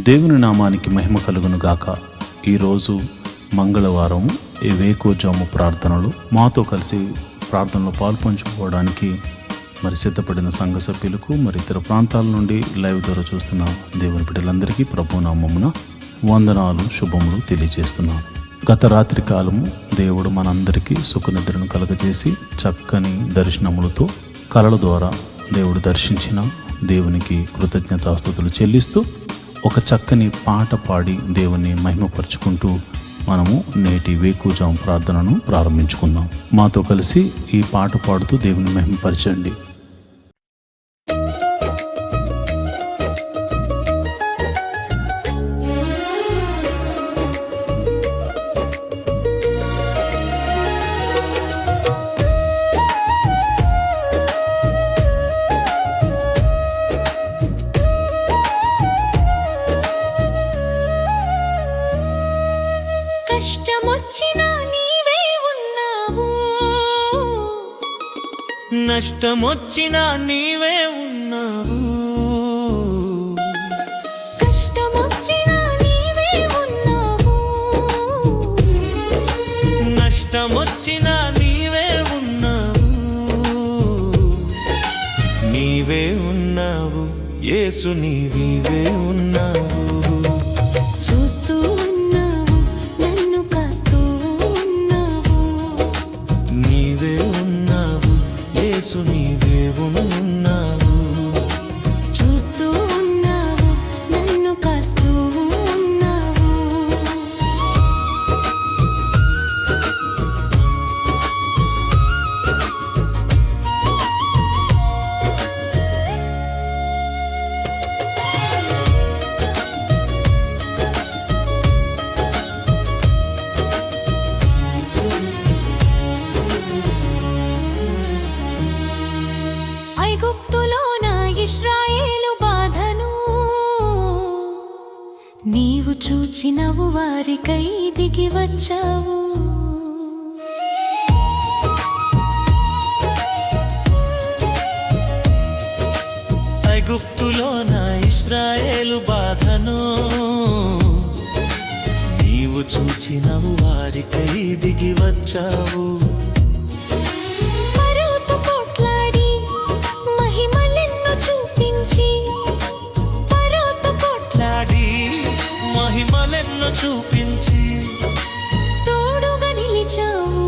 దేవుని నామానికి మహిమ కలుగును గాక. ఈరోజు మంగళవారం వేకువజాము ప్రార్థనలు మాతో కలిసి ప్రార్థనలో పాల్పంచుకోవడానికి మరి సిద్ధపడిన సంఘ సభ్యులకు మరి ఇతర ప్రాంతాల నుండి లైవ్ ద్వారా చూస్తున్న దేవుని బిడ్డలందరికీ ప్రభు నామమున వందనాలు శుభములు తెలియజేస్తున్నాం. గత రాత్రి కాలము దేవుడు మనందరికీ సుఖనిద్రను కలగజేసి చక్కని దర్శనములతో కలల ద్వారా దేవుడు దర్శించిన దేవునికి కృతజ్ఞతాస్తుతులు చెల్లిస్తూ ఒక చక్కని పాట పాడి దేవుని మహిమపరుచుకుంటూ మనము నేటి వేకువజాము ప్రార్థనను ప్రారంభించుకుందాం. మాతో కలిసి ఈ పాట పాడుతూ దేవుని మహిమపరచండి. నష్టమొచ్చినా నీవే ఉన్నావు, కష్టమొచ్చినా నీవే ఉన్నావు, నష్టమొచ్చినా నీవే ఉన్నావు, నీవే ఉన్నావు యేసు, నీవే ఉన్నావు. చూస్తూ ఉన్నావు నన్ను కాస్తూ ఉన్నావు, నీవే ఉన్నావు యేసు, నీవే ఉన్నావు. చూస్తూ ఉన్నావు నన్ను కాస్తూ ఉన్నావు. ఐగుప్తులోన ఇశ్రాయేలు బాధను నీవు చూచినవు, వారికై దిగి వచ్చావు. ఐగుప్తులోన ఇశ్రాయేలు బాధను నీవు చూచినవు, వారికై దిగి వచ్చావు. పరోతో పోట్లాడి మహిమలెన్నో చూపించి, పరోతో నాడి మహిమలెన్నో చూపించి, తోడుగా నిలిచావు,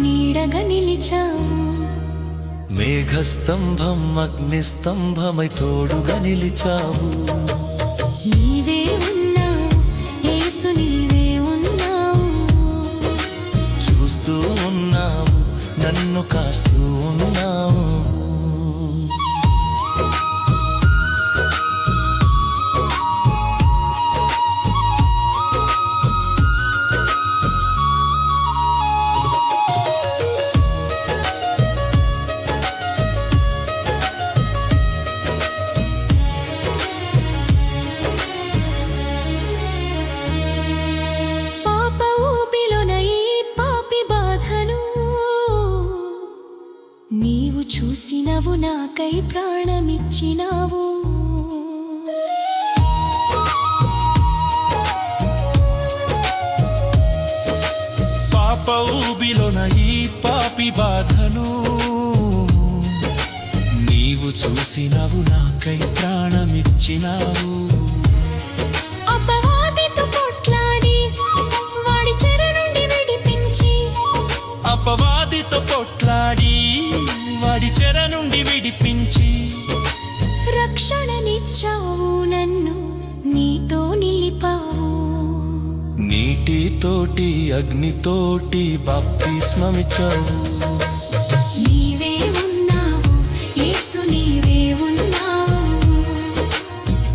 నీడగా నిలిచావు. మేఘస్తంభం అగ్నిస్తంభమై తోడుగా నిలిచావు. నీవే ఉన్నావు యేసు, నీవే ఉన్నావు. చూస్తూ ఉన్నావు నన్ను కాస్తూ ఉన్నావు. పాప ఊబిలోన ఈ పాపి బాధను నీవు చూసినవు, నాకై ప్రాణమిచ్చినావు. పాప ఊబిలోన ఈ పాపి బాధను నీవు చూసినవు, నాకై ప్రాణమిచ్చినావు. అపవాదితో కొట్లాడి వాడి చెర నుండి విడిపించి, అపవాదితో కొట్లాడి వాడి చెర నుండి విడిపించి, రక్షణనిచ్చావు, నన్ను నీతో నిలిపావు. నీటితోటి అగ్నితోటి బాప్తిస్మమిచ్చావు. నీవే ఉన్నావు యేసు, నీవే ఉన్నావు.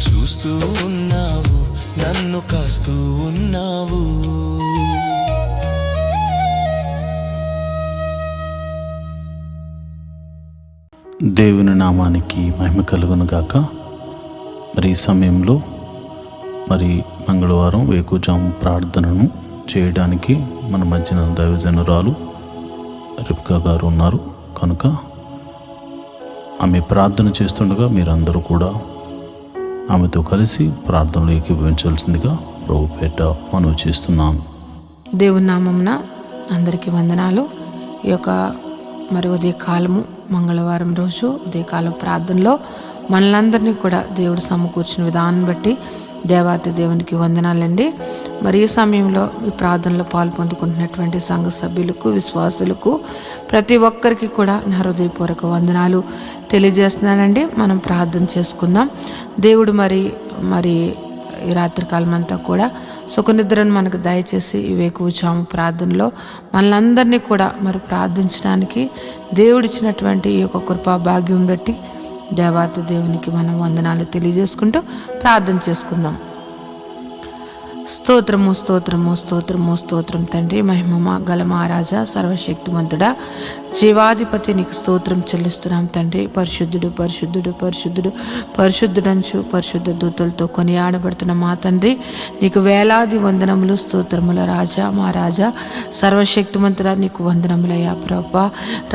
చూస్తూ ఉన్నావు నన్ను కాస్తూ ఉన్నావు. దేవుని నామానికి మహిమ కలుగును గాక. మరి ఈ సమయంలో మరి మంగళవారం వేకువజాము ప్రార్థనను చేయడానికి మన మధ్యన దైవజనురాలు రిబ్కా గారు ఉన్నారు కనుక ఆమె ప్రార్థన చేస్తుండగా మీరందరూ కూడా ఆమెతో కలిసి ప్రార్థనలో ఏకీభవించవలసిందిగా ప్రభు పేట మనవి చేస్తున్నాను. దేవుని నామమున అందరికీ వందనాలు. ఈ యొక్క మరి ఉదయకాలము మంగళవారం రోజు ఉదయకాలం ప్రార్థనలో మనలందరినీ కూడా దేవుడు సమకూర్చిన విధానం బట్టి దేవాతి దేవునికి వందనాలండి. మరి ఈ సమయంలో ఈ ప్రార్థనలో పాల్పొందుకుంటున్నటువంటి సంఘ సభ్యులకు, విశ్వాసులకు, ప్రతి ఒక్కరికి కూడా నా హృదయపూర్వక వందనాలు తెలియజేస్తున్నానండి. మనం ప్రార్థన చేసుకుందాం. దేవుడు మరి ఈ రాత్రికాలం అంతా కూడా సుఖనిద్రను మనకు దయచేసి ఈ వేకువజాము ప్రార్థనలో మనలందరినీ కూడా మరి ప్రార్థించడానికి దేవుడిచ్చినటువంటి ఈ యొక్క కృపా భాగ్యం బట్టి దేవాతి దేవునికి మనం వందనాలు తెలియజేసుకుంటూ ప్రార్థన చేసుకుందాం. స్తోత్రము స్తోత్రము స్తోత్రము స్తోత్రం తండ్రి, మహిమ గల మహారాజా, సర్వశక్తిమంతుడా, జీవాధిపతి నీకు స్తోత్రం చెల్లిస్తున్నాం తండ్రి. పరిశుద్ధుడు పరిశుద్ధుడు పరిశుద్ధుడు పరిశుద్ధుడంచు పరిశుద్ధ దూతలతో కొనియాడబడుతున్న మా తండ్రి, నీకు వేలాది వందనములు స్తోత్రముల రాజా, మా రాజా, సర్వశక్తిమంతుడా నీకు వందనములయ్యా ప్రభా.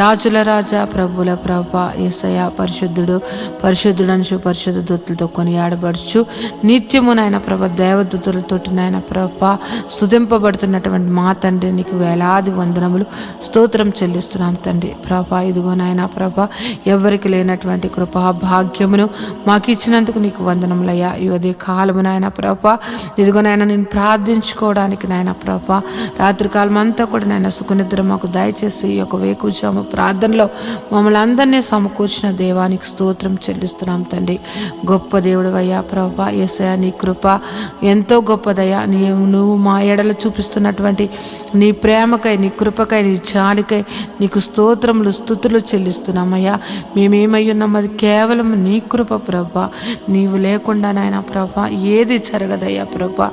రాజుల రాజా, ప్రభుల ప్రభా, యేసయ్యా పరిశుద్ధుడు పరిశుద్ధుడంచు పరిశుద్ధ దూతలతో కొనియాడబడుచు నిత్యము నాయన ప్రభ దేవదూతలతోటి నాయన ప్రభా స్తుతింపబడుతున్నటువంటి మా తండ్రి, నీకు వేలాది వందనములు స్తోత్రం చెల్లిస్తున్నాం తండ్రి. ప్రభా ఇదిగో నాయన ప్రభా, ఎవరికి లేనటువంటి కృపా భాగ్యమును మాకు ఇచ్చినందుకు నీకు వందనములయ్యా. ఈ ఉదయ కాలము నాయన ప్రభా, ఇదిగో నాయన నేను ప్రార్థించుకోవడానికి నాయన ప్రభా రాత్రికాలం అంతా కూడా నాయన సుఖనిద్ర మాకు దయచేసి ఈ యొక్క వేకువజాము ప్రార్థనలో మమ్మల్ని అందరినీ సమకూర్చిన దేవానికి స్తోత్రం చెల్లిస్తున్నాం తండ్రి. గొప్ప దేవుడు అయ్యా ప్రభా, యేసయ్యా నీ కృప ఎంతో గొప్పదయ్యా. నువ్వు మా ఎడల చూపిస్తున్నటువంటి నీ ప్రేమకై, నీ కృపకై, నీ జాలికై నీకు స్తోత్రములు స్తుతులు చెల్లిస్తున్నామయ్యా. మేమేమై ఉన్నాం అది కేవలం నీ కృప ప్రభా. నీవు లేకుండా నాయన ప్రభా ఏది జరగదయ్యా ప్రభా.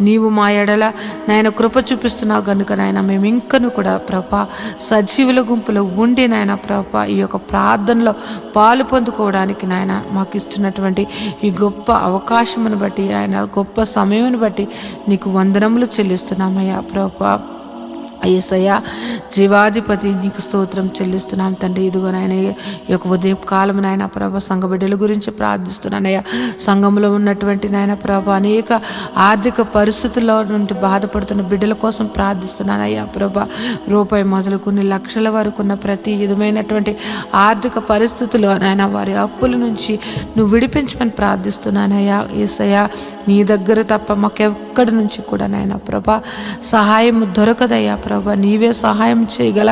నీవు మా ఎడల నాయన కృప చూపిస్తున్నావు కనుక నాయన మేము ఇంకను కూడా ప్రభా సజీవుల గుంపులో ఉండి నాయన ప్రభా ఈ యొక్క ప్రార్థనలో పాలు పొందుకోవడానికి నాయన మాకు ఇస్తున్నటువంటి ఈ గొప్ప అవకాశమును బట్టి, ఆయన గొప్ప సమయమును బట్టి నీకు వందనములు చెల్లిస్తున్నామయ్యా ప్రభా. యేసయ్యా జీవాధిపతి నీకు స్తోత్రం చెల్లిస్తున్నాం తండ్రి. ఇదిగో నాయన ఈ యొక్క ఉదయ కాలం నాయన ప్రభ సంఘ బిడ్డల గురించి ప్రార్థిస్తున్నానయ్యా. సంఘంలో ఉన్నటువంటి నాయన ప్రభ అనేక ఆర్థిక పరిస్థితుల్లో నుండి బాధపడుతున్న బిడ్డల కోసం ప్రార్థిస్తున్నానయ్యా ప్రభ. రూపాయి మొదలుకొని లక్షల వరకు ఉన్న ప్రతి విధమైనటువంటి ఆర్థిక పరిస్థితుల్లో నాయన వారి అప్పుల నుంచి నువ్వు విడిపించమని ప్రార్థిస్తున్నానయ్యా. యేసయ్యా నీ దగ్గర తప్ప మాకెక్కడి నుంచి కూడా నాయన ప్రభ సహాయం దొరకదయ్యా ప్రభా. నీవే సహాయం చేయగల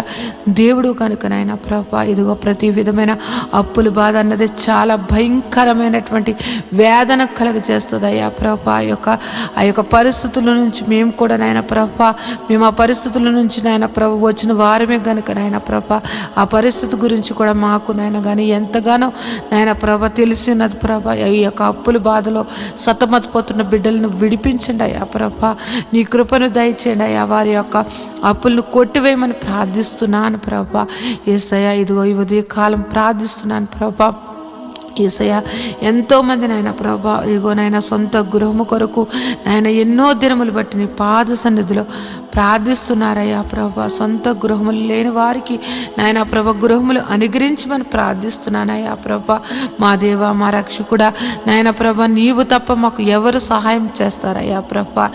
దేవుడు కనుక నాయన ప్రభా ఇదిగో ప్రతి విధమైన అప్పుల బాధ అన్నది చాలా భయంకరమైనటువంటి వేదన కలుగజేస్తుంది అయ్యా ప్రభా. ఆ యొక్క పరిస్థితుల నుంచి మేము కూడా నాయన ప్రభా, మేము ఆ పరిస్థితుల నుంచి నాయన ప్రభా వచ్చిన వారమే కనుక నాయన ప్రభా ఆ పరిస్థితి గురించి కూడా మాకు నాయన కానీ ఎంతగానో నాయన ప్రభా తెలిసినది ప్రభా. ఈ యొక్క అప్పుల బాధలో సతమతపోతున్న బిడ్డలను విడిపించండి అయ్యా ప్రభా. నీ కృపను దయచేయండి అయ్యా. వారి యొక్క అప్పులను కొట్టివేయమని ప్రార్థిస్తున్నాను ప్రభా. యేసయ్యా ఇదిగో ఈ ఉదయ కాలం ప్రార్థిస్తున్నాను ప్రభా. యేసయ్యా ఎంతోమంది నాయన ప్రభా ఇగో నాయన సొంత గృహము కొరకు నాయన ఎన్నో దినములు బట్టి నీ పాద సన్నిధిలో ప్రార్థిస్తున్నారయ్యా ప్రభా. సొంత గృహములు లేని వారికి నాయన ప్రభ గృహములు అనుగ్రహించమని ప్రార్థిస్తున్నానయ్యా ప్రభా. మా దేవా మా రక్షకుడా నాయన ప్రభ నీవు తప్ప మాకు ఎవరు సహాయం చేస్తారయ్యా ప్రభా.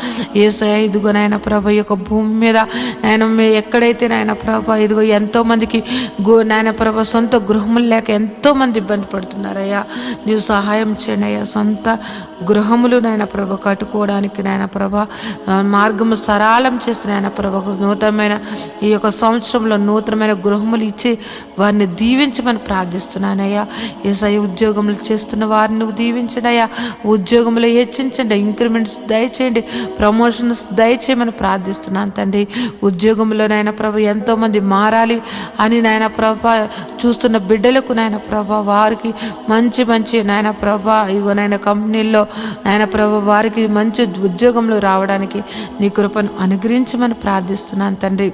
యేసయ్యా ఇదిగో నాయన ప్రభ ఈ యొక్క భూమి మీద నాయన ఎక్కడైతే నాయన ప్రభ ఇదిగో ఎంతోమందికి నాయన ప్రభ సొంత గృహములు లేక ఎంతోమంది ఇబ్బంది పడుతున్నారయ్యా. నీవు సహాయం చేయండి అయ్యా. సొంత గృహములు నాయన ప్రభ కట్టుకోవడానికి నాయన ప్రభ మార్గము సరళం చేసిన నాయన ప్రభ నూతనమైన ఈ యొక్క సంవత్సరంలో నూతనమైన గృహములు ఇచ్చి వారిని దీవించమని ప్రార్థిస్తున్నానయ్యా. యేసయ్య ఉద్యోగములు చేస్తున్న వారిని నువ్వు దీవించండి అయ్యా. ఉద్యోగములు హెచ్చించండి, ఇంక్రిమెంట్స్ దయచేయండి, ప్రమోషన్స్ దయచేయమని ప్రార్థిస్తున్నాను తండ్రి. ఉద్యోగంలో నాయన ప్రభ ఎంతోమంది మారాలి అని నాయన ప్రభ చూస్తున్న బిడ్డలకు నాయన ప్రభ వారికి మంచి నాయన ప్రభా ఇగో నాయన కంపెనీల్లో నాయన ప్రభా వారికి మంచి ఉద్యోగంలో రావడానికి నీ కృపను అనుగ్రహించమని ప్రార్థిస్తున్నాను తండ్రి.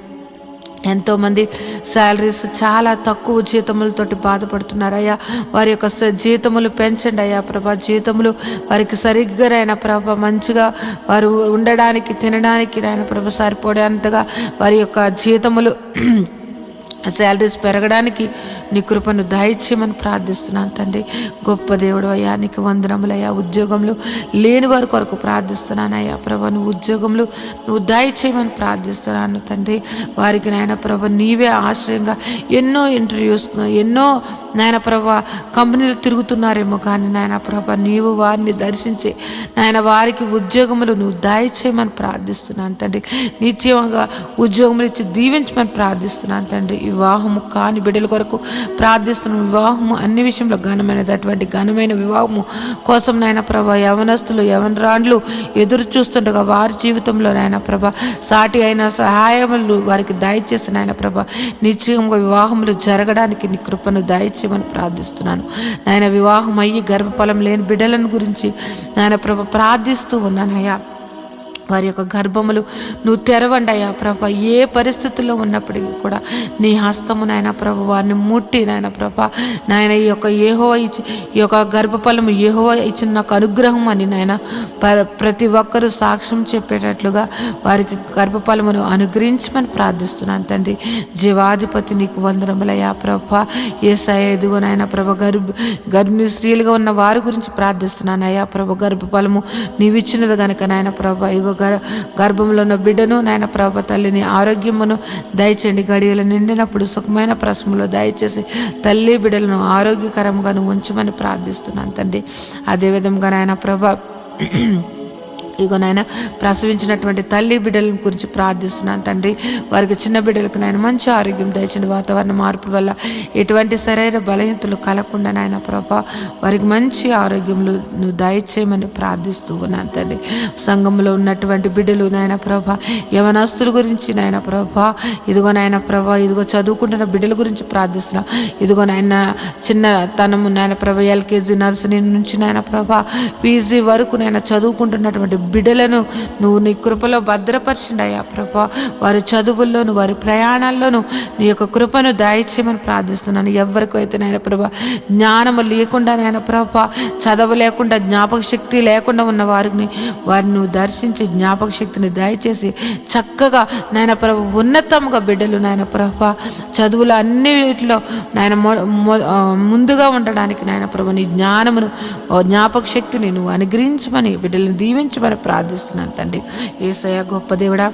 ఎంతోమంది శాలరీస్ చాలా తక్కువ జీతములతోటి బాధపడుతున్నారయ్యా. వారి యొక్క జీతములు పెంచండి అయ్యా ప్రభా. జీతములు వారికి సరిగ్గా నాయన ప్రభా మంచిగా వారు ఉండడానికి తినడానికి నాయన ప్రభా సరిపోయేంతగా వారి యొక్క జీతములు శాలరీస్ పెరగడానికి నీ కృపను దయచేయమని ప్రార్థిస్తున్నాను తండ్రి. గొప్ప దేవుడు అయ్యా, నీకు వందనములయ్యా. ఉద్యోగంలో లేని వారి కొరకు ప్రార్థిస్తున్నానయ్యా ప్రభా. నువ్వు ఉద్యోగంలో నువ్వు దయచేయమని ప్రార్థిస్తున్నాను తండ్రి. వారికి నాయన ప్రభా నీవే ఆశ్రయంగా ఎన్నో ఇంటర్వ్యూస్, ఎన్నో నాయన ప్రభా కంపెనీలు తిరుగుతున్నారేమో కానీ నాయన ప్రభా నీవు వారిని దర్శించి నాయన వారికి ఉద్యోగములు నువ్వు దయచేయమని ప్రార్థిస్తున్నాను తండ్రి. నిత్యంగా ఉద్యోగములు ఇచ్చి దీవించమని ప్రార్థిస్తున్నాను తండ్రి. వివాహము కాని బిడ్డల కొరకు ప్రార్థిస్తున్నాం. వివాహము అన్ని విషయంలో ఘనమైనది. అటువంటి ఘనమైన వివాహము కోసం నాయన ప్రభా యవనస్తులు యవనరాండ్లు ఎదురు చూస్తుండగా వారి జీవితంలో నాయన ప్రభా సాటి అయిన సహాయములు వారికి దయచేసి నాయన ప్రభా నిశ్చయంగా వివాహములు జరగడానికి నీ కృపను దయచేయమని ప్రార్థిస్తున్నాను నాయన. వివాహం అయ్యి గర్భఫలం లేని బిడ్డలను గురించి నాయన ప్రభా ప్రార్థిస్తూ ఉన్నానయ్యా. వారి యొక్క గర్భములు నువ్వు తెరవండి అయ్యా ప్రభా. ఏ పరిస్థితుల్లో ఉన్నప్పటికీ కూడా నీ హస్తము నాయన ప్రభా వారిని ముట్టి నాయన ప్రభా నాయన ఈ యొక్క గర్భఫలము యెహోవా ఇచ్చిన నాకు అనుగ్రహం అని నాయన ప్రతి ఒక్కరూ సాక్ష్యం చెప్పేటట్లుగా వారికి గర్భఫలమును అనుగ్రహించమని ప్రార్థిస్తున్నాను తండ్రి. జీవాధిపతి నీకు వందనములయ్యా ప్రభా. యేసయ్యా ఎదుగో నాయన ప్రభా గర్భిణీ స్త్రీలుగా ఉన్న వారి గురించి ప్రార్థిస్తున్నాను అయ్యా ప్రభా. గర్భఫలము నీవిచ్చినది కనుక నాయన ప్రభా ఇగో గర్భంలో ఉన్న బిడ్డను నాయన ప్రభా తల్లిని ఆరోగ్యమును దయచేయండి. గడియలు నిండినప్పుడు సుఖమైన ప్రసములో దయచేసి తల్లి బిడ్డలను ఆరోగ్యకరంగా ఉంచమని ప్రార్థిస్తున్నాను తండ్రి. అదేవిధంగా నాయన ప్రభా ఇగో నాయన ప్రసవించినటువంటి తల్లి బిడ్డల గురించి ప్రార్థిస్తున్నాను తండ్రి. వారికి చిన్న బిడ్డలకు నాయన మంచి ఆరోగ్యం దయచండి. వాతావరణ మార్పుల వల్ల ఎటువంటి శరీర బలహీనతలు కలగకుండా నాయన ప్రభా వారికి మంచి ఆరోగ్యంలో నువ్వు దయచేయమని ప్రార్థిస్తూ ఉన్నాను తండ్రి. సంఘంలో ఉన్నటువంటి బిడ్డలు నాయన ప్రభా యవనస్తుల గురించి నాయన ప్రభా ఇదిగో నాయన ప్రభా ఇదిగో చదువుకుంటున్న బిడ్డల గురించి ప్రార్థిస్తున్నా. ఇదిగో నాయన చిన్న తనము నాయన ప్రభా ఎల్కేజీ నర్సరీ నుంచి నాయన ప్రభా పీజీ వరకు నాయన చదువుకుంటున్నటువంటి బిడ్డలను నువ్వు నీ కృపలో భద్రపరిచిండి అయ్యా ప్రభా. వారి చదువుల్లోను వారి ప్రయాణాల్లోనూ నీ యొక్క కృపను దయచేయమని ప్రార్థిస్తున్నాను. ఎవరికైతే నాయన ప్రభా జ్ఞానము లేకుండా నాయన ప్రభా చదువు లేకుండా జ్ఞాపక శక్తి లేకుండా ఉన్న వారిని నువ్వు దర్శించి జ్ఞాపక శక్తిని దయచేసి చక్కగా నాయన ప్రభా ఉన్నతంగా బిడ్డలు నాయన ప్రభా చదువులు అన్నిటిలో నాయన ముందుగా ఉండడానికి నాయన ప్రభా నీ జ్ఞానమును జ్ఞాపక శక్తిని నువ్వు అనుగ్రహించమని బిడ్డలను దీవించమని ప్రార్థిస్తున్నాను తండ్రి. యేసయ్య గొప్ప దేవుడా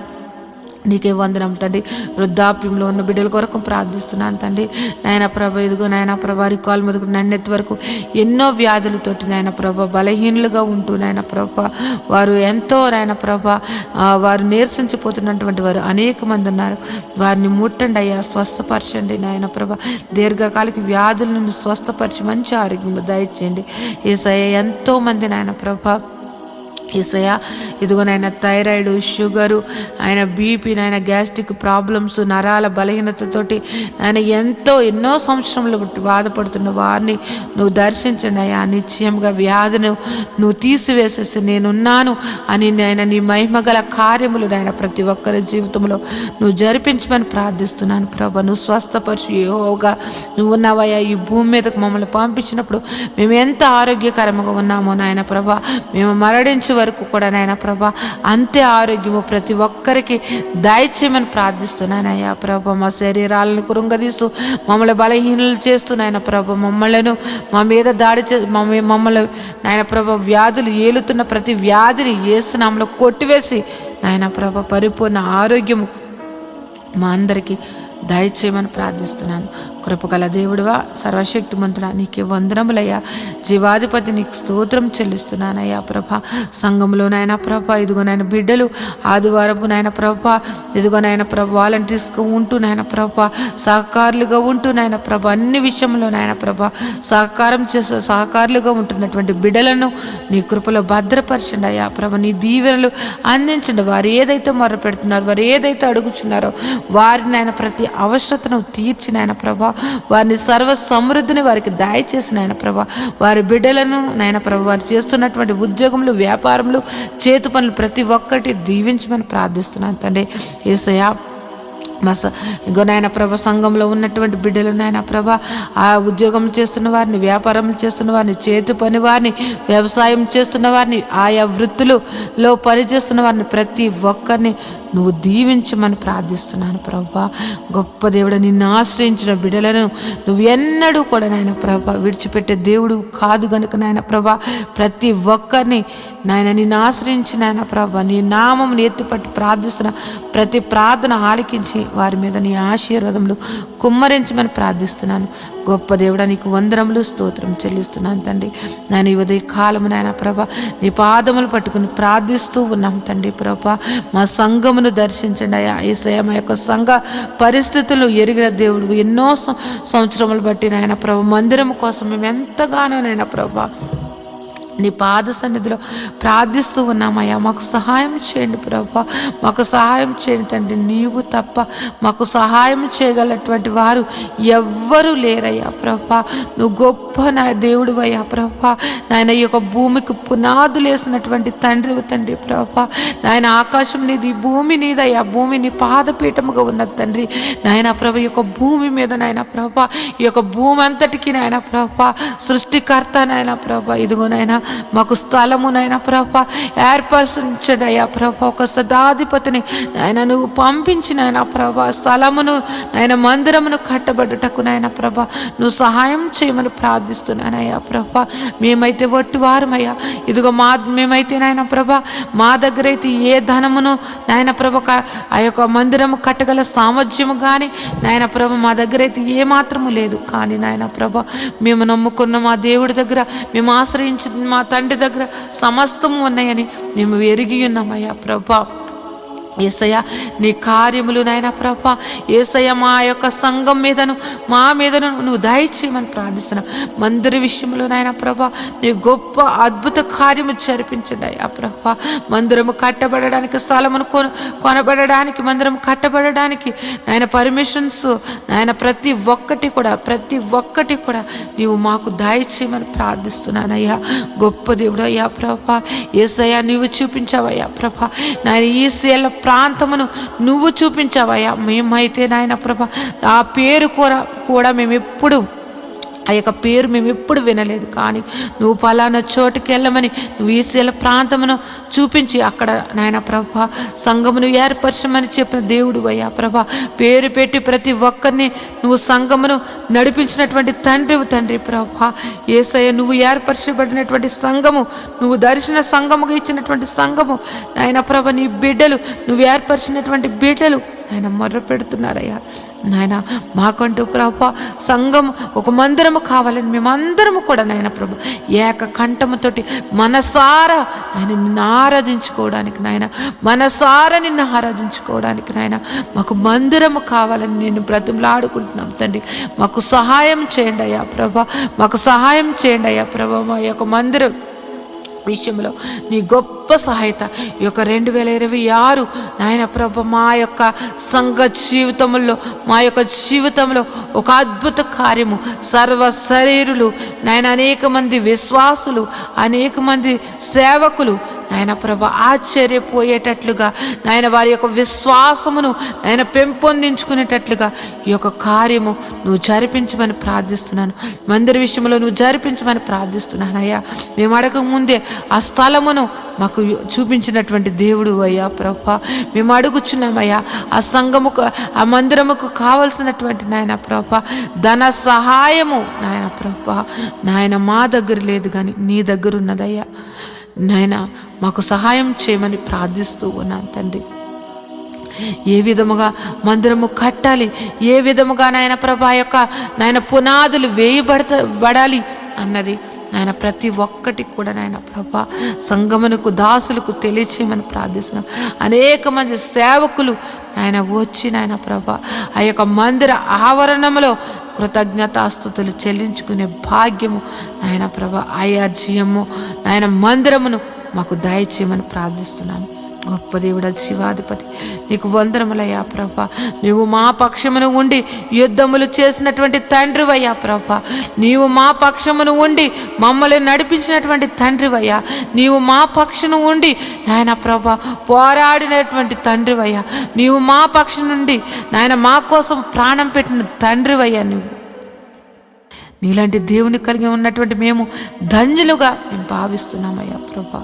నీకే వందనం తండ్రి. వృద్ధాప్యంలో ఉన్న బిడ్డల కొరకు ప్రార్థిస్తున్నాను తండ్రి. నాయన ప్రభ ఇదిగో నాయన ప్రభా రికాల్ మొదలు నన్నెత్తి వరకు ఎన్నో వ్యాధులతోటి నాయన ప్రభ బలహీనులుగా ఉంటూ నాయన ప్రభ వారు ఎంతో నాయన ప్రభ వారు నీరసించిపోతున్నటువంటి వారు అనేక మంది ఉన్నారు. వారిని ముట్టండి అయ్యా, స్వస్థపరచండి నాయన ప్రభ. దీర్ఘకాలిక వ్యాధులను స్వస్థపరిచి మంచి ఆరోగ్యం దయచేయండి. యేసయ్య ఎంతో మంది నాయన ప్రభ యేసయ్యా ఇదిగో నాయన థైరాయిడ్, షుగరు, ఆయన బీపీ, నాయన గ్యాస్ట్రిక్ ప్రాబ్లమ్స్, నరాల బలహీనతతోటి ఆయన ఎన్నో సంవత్సరంలో బాధపడుతున్న వారిని నువ్వు దర్శించండి అయ్యా. నిశ్చయంగా వ్యాధిని నువ్వు తీసివేసేసి నేనున్నాను అని నాయన నీ మహిమగల కార్యములు నాయన ప్రతి ఒక్కరి జీవితంలో నువ్వు జరిపించమని ప్రార్థిస్తున్నాను ప్రభా. నువ్వు స్వస్థపరిచి యెహోవాగా నువ్వు ఉన్నావయ్యా. ఈ భూమి మీదకు మమ్మల్ని పంపించినప్పుడు మేము ఎంత ఆరోగ్యకరంగా ఉన్నామో నాయన ప్రభా మేము మరణించే వరకు కూడా నాయన ప్రభా అంతే ఆరోగ్యము ప్రతి ఒక్కరికి దయచేయమని ప్రార్థిస్తున్నానయ్యా ప్రభా. మా శరీరాలను కృంగదీస్తూ మమ్మల్ని బలహీనలు చేస్తూ నాయన ప్రభా మా మీద దాడి మమ్మల్ని నాయన ప్రభా వ్యాధులు ఏలుతున్న ప్రతి వ్యాధిని యేసు నామములో కొట్టివేసి నాయన ప్రభా పరిపూర్ణ ఆరోగ్యము మా అందరికీ దయచేయమని ప్రార్థిస్తున్నాను. కృపగల దేవుడువా, సర్వశక్తిమంతుడా, నీకే వందనములయ్యా. జీవాధిపతి నీకు స్తోత్రం చెల్లిస్తున్నానయ్యా ప్రభా. సంఘంలో నాయన ప్రభా ఇదిగో నాయన బిడ్డలు ఆదివారపు నాయన ప్రభా ఇదిగో నాయన ప్రభా వాలంటీర్స్గా ఉంటూ నాయన ప్రభా సహకారులుగా ఉంటూ నాయన ప్రభా అన్ని విషయంలో నాయన ప్రభా సహకారులుగా ఉంటున్నటువంటి బిడ్డలను నీ కృపలో భద్రపరచండి అయ్యా ప్రభా. నీ దీవెనలు అందించండి. వారు ఏదైతే మొర్ర పెడుతున్నారో, వారు ఏదైతే అడుగుచున్నారో వారిని ఆయన ప్రతి అవసరతను తీర్చిన ఆయన ప్రభా వారిని సర్వ సమృద్ధిని వారికి దయచేసిన ఆయన ప్రభా. వారి బిడ్డలను నాయన ప్రభా వారు చేస్తున్నటువంటి ఉద్యోగములు, వ్యాపారములు, చేతు పనులు ప్రతి ఒక్కటి దీవించమని ప్రార్థిస్తున్నాను తండ్రి. యేసయ్యా ఇంకో నాయన ప్రభ సంఘంలో ఉన్నటువంటి బిడ్డలు నాయన ప్రభ ఆ ఉద్యోగం చేస్తున్న వారిని, వ్యాపారం చేస్తున్న వారిని, చేతి పని వారిని, వ్యవసాయం చేస్తున్న వారిని, ఆయా వృత్తులలో పనిచేస్తున్న వారిని ప్రతి ఒక్కరిని నువ్వు దీవించమని ప్రార్థిస్తున్నాను ప్రభా. గొప్ప దేవుడు, నిన్ను ఆశ్రయించిన బిడ్డలను నువ్వు ఎన్నడూ కూడా నాయన ప్రభ విడిచిపెట్టే దేవుడు కాదు గనుక నాయన ప్రభ ప్రతి ఒక్కరిని నాయన నిన్ను ఆశ్రయించి నాయన ప్రభ నీ నామం ఎత్తిపట్టి ప్రార్థిస్తున్న ప్రతి ప్రార్థన ఆలకించి వారి మీద నీ ఆశీర్వాదములు కుమ్మరించమని ప్రార్థిస్తున్నాను. గొప్ప దేవుడా, నీకు వందనములు స్తోత్రం చెల్లిస్తున్నాను తండ్రి. నేను ఈ ఉదయ కాలము నాయన ప్రభ నీ పాదములు పట్టుకుని ప్రార్థిస్తూ ఉన్నాం తండ్రి ప్రభ. మా సంఘమును దర్శించండి అయ్యా. యేసయ్య మా యొక్క సంఘ పరిస్థితులు ఎరిగిన దేవుడు, ఎన్నో సంవత్సరములు బట్టి నాయన ప్రభ మందిరం కోసం మేము ఎంతగానో నాయన ప్రభ నీ పాద సన్నిధిలో ప్రార్థిస్తూ ఉన్నామయ్యా. మాకు సహాయం చేయండి ప్రభా, మాకు సహాయం చేయండి తండ్రి. నీవు తప్ప మాకు సహాయం చేయగలటువంటి వారు ఎవ్వరూ లేరయ్యా ప్రభా. నువ్వు గొప్ప నా దేవుడు అయ్యా ప్రభా. నాయన ఈ యొక్క భూమికి పునాదులు వేసినటువంటి తండ్రి ప్రభా. నాయన ఆకాశం నీది, భూమి నీదయ్యా. భూమి నీ పాదపీఠముగా ఉన్నది తండ్రి. నాయన ప్రభ ఈ యొక్క భూమి మీద నాయన ప్రభా, ఈ యొక్క భూమి అంతటికి నాయన ప్రభా సృష్టికర్త నాయన ప్రభా. ఇదిగో నాయన మాకు స్థలమునైనా ప్రభా ఏర్పరచండి అయ్యా ప్రభా. ఒక సదాధిపతిని నాయన నువ్వు పంపించినైనా ప్రభా స్థలమును నాయన మందిరమును కట్టబడుటకు నాయన ప్రభా నువ్వు సహాయం చేయమని ప్రార్థిస్తున్నానయ్యా ప్రభా. మేమైతే వట్టివారమయ్యా. ఇదిగో మేమైతే నాయన ప్రభా మా దగ్గర అయితే ఏ ధనమును నాయన ప్రభ ఆ యొక్క మందిరము కట్టగల సామర్థ్యము కానీ నాయన ప్రభ మా దగ్గర అయితే ఏ మాత్రము లేదు. కానీ నాయన ప్రభ మేము నమ్ముకున్న మా దేవుడి దగ్గర, మేము ఆశ్రయించిన మా తండ్రి దగ్గర సమస్తము ఉన్నాయని మేము ఎరిగి ఉన్నామయ్యా ప్రభా. యేసయ్య నీ కార్యములు నాయన ప్రభా, యేసయ్య మా యొక్క సంఘం మీదను మా మీదను నువ్వు దయచేయమని ప్రార్థిస్తున్నావు. మందిర విషయంలో నాయన ప్రభా నీ గొప్ప అద్భుత కార్యము జరిపించండి అయ్యా ప్రభా. మందిరము కట్టబడడానికి, స్థలమును కొనబడడానికి, మందిరం కట్టబడడానికి నాయన పర్మిషన్స్ నాయన ప్రతి ఒక్కటి కూడా నీవు మాకు దయచేయమని ప్రార్థిస్తున్నానయ్యా. గొప్ప దేవుడు అయ్యా ప్రభా. యేసయ్య నీవు చూపించావయ్యా ప్రభా. నాయన ఈ సేల ప్రాంతమును నువ్వు చూపించావయ్యా. మేమైతే నాయన ప్రభా ఆ పేరు కూడా మేము ఎప్పుడు వినలేదు. కానీ నువ్వు పలానా చోటుకి వెళ్ళమని నువ్వు ఈసేల ప్రాంతమును చూపించి అక్కడ నాయన ప్రభా సంఘమును ఏర్పరచమని చెప్పిన దేవుడు అయ్యా ప్రభా. పేరు పెట్టి ప్రతి ఒక్కరిని నువ్వు సంఘమును నడిపించినటువంటి తండ్రి ప్రభా. యేసయ్య నువ్వు ఏర్పరచబడినటువంటి సంఘము, నువ్వు దర్శన సంఘముగా ఇచ్చినటువంటి సంఘము నాయన ప్రభ నీ బిడ్డలు, నువ్వు ఏర్పరిచినటువంటి బిడ్డలు నాయన మొర్ర పెడుతున్నారయ్యా. నాయన మాకంటూ ప్రభా సంఘం ఒక మందిరము కావాలని మేమందరము కూడా నాయన ప్రభు ఏక కంఠముతోటి మనసారా నిన్ను ఆరాధించుకోవడానికి నాయన మాకు మందిరము కావాలని నేను బ్రతిమలాడుకుంటున్నాం తండ్రి. మాకు సహాయం చేయండి అయ్యా ప్రభా, మాకు సహాయం చేయండి అయ్యా ప్రభా. మా యొక్క మందిరం విషయంలో నీ గొప్ప సహాయత ఈ యొక్క 2026 నాయన ప్రభ మా యొక్క సంఘ జీవితంలో ఒక అద్భుత కార్యము, సర్వ శరీరులు నాయన అనేక మంది విశ్వాసులు, అనేక మంది సేవకులు నాయన ప్రభ ఆశ్చర్యపోయేటట్లుగా నాయన వారి యొక్క విశ్వాసమును నాయన పెంపొందించుకునేటట్లుగా ఈ యొక్క కార్యము నువ్వు జరిపించమని ప్రార్థిస్తున్నాను. మందిర విషయంలో నువ్వు జరిపించమని ప్రార్థిస్తున్నాను అయ్యా. మేము అడగక ముందే ఆ స్థలమును మాకు చూపించినటువంటి దేవుడు అయ్యా ప్రభా. మేము అడుగుచున్నామయ్యా ఆ సంఘముకు, ఆ మందిరముకు కావలసినటువంటి నాయన ప్రభా ధన సహాయము నాయన ప్రభా నాయన మా దగ్గర లేదు కానీ నీ దగ్గర ఉన్నదయ్యా. నాయన మాకు సహాయం చేయమని ప్రార్థిస్తూ ఉన్నాను తండ్రి. ఏ విధముగా మందిరము కట్టాలి, ఏ విధముగా నాయన ప్రభా యొక్క నాయన పునాదులు వేయబడాలి అన్నది నాయన ప్రతి ఒక్కటి కూడా నాయన ప్రభా సంగమునకు దాసులకు తెలియచేయమని ప్రార్థిస్తున్నాం. అనేక మంది సేవకులు నాయన వచ్చి నాయన ప్రభా ఆ యొక్క మందిర ఆవరణంలో కృతజ్ఞతాస్తుతులు చెల్లించుకునే భాగ్యము నాయన ప్రభా, ఆయాజ్యము నాయన మందిరమును మాకు దయచేయమని ప్రార్థిస్తున్నాను. గొప్ప దేవుడా, జీవాధిపతి నీకు వందనములయ్యా ప్రభా. నీవు మా పక్షమును ఉండి యుద్ధములు చేసినటువంటి తండ్రివయ్యా ప్రభా. నీవు మా పక్షమును ఉండి మమ్మల్ని నడిపించినటువంటి తండ్రివయ్యా. నీవు మా పక్షమును ఉండి నాయన ప్రభా పోరాడినటువంటి తండ్రివయ్యా. నీవు మా పక్షం నుండి నాయన మా కోసం ప్రాణం పెట్టిన తండ్రివయ్యా. నీలాంటి దేవుని కలిగి ఉన్నటువంటి మేము ధన్యులుగా మేము భావిస్తున్నామయ్యా ప్రభా.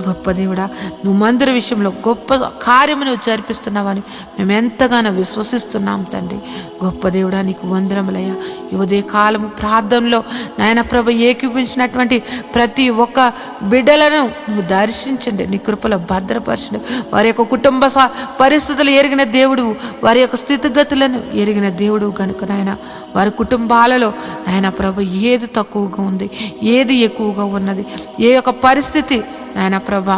గొప్ప దేవుడా, నువ్వు మందిర విషయంలో గొప్ప కార్యము నువ్వు జరిపిస్తున్నావని మేము ఎంతగానో విశ్వసిస్తున్నాం తండ్రి. గొప్ప దేవుడా, నీకు వందనములయ్యా. ఈ ఉదయ కాలము ప్రార్థనలో నాయన ప్రభ ఏకీపించినటువంటి ప్రతి ఒక్క బిడ్డలను నువ్వు దర్శించండి, నీ కృపలో భద్రపరచండి. వారి యొక్క కుటుంబ పరిస్థితులు ఎరిగిన దేవుడు, వారి యొక్క స్థితిగతులను ఎరిగిన దేవుడు కనుక నాయన వారి కుటుంబాలలో నాయన ప్రభ ఏది తక్కువగా ఉంది, ఏది ఎక్కువగా ఉన్నది, ఏ యొక్క పరిస్థితి నాయన ప్రభా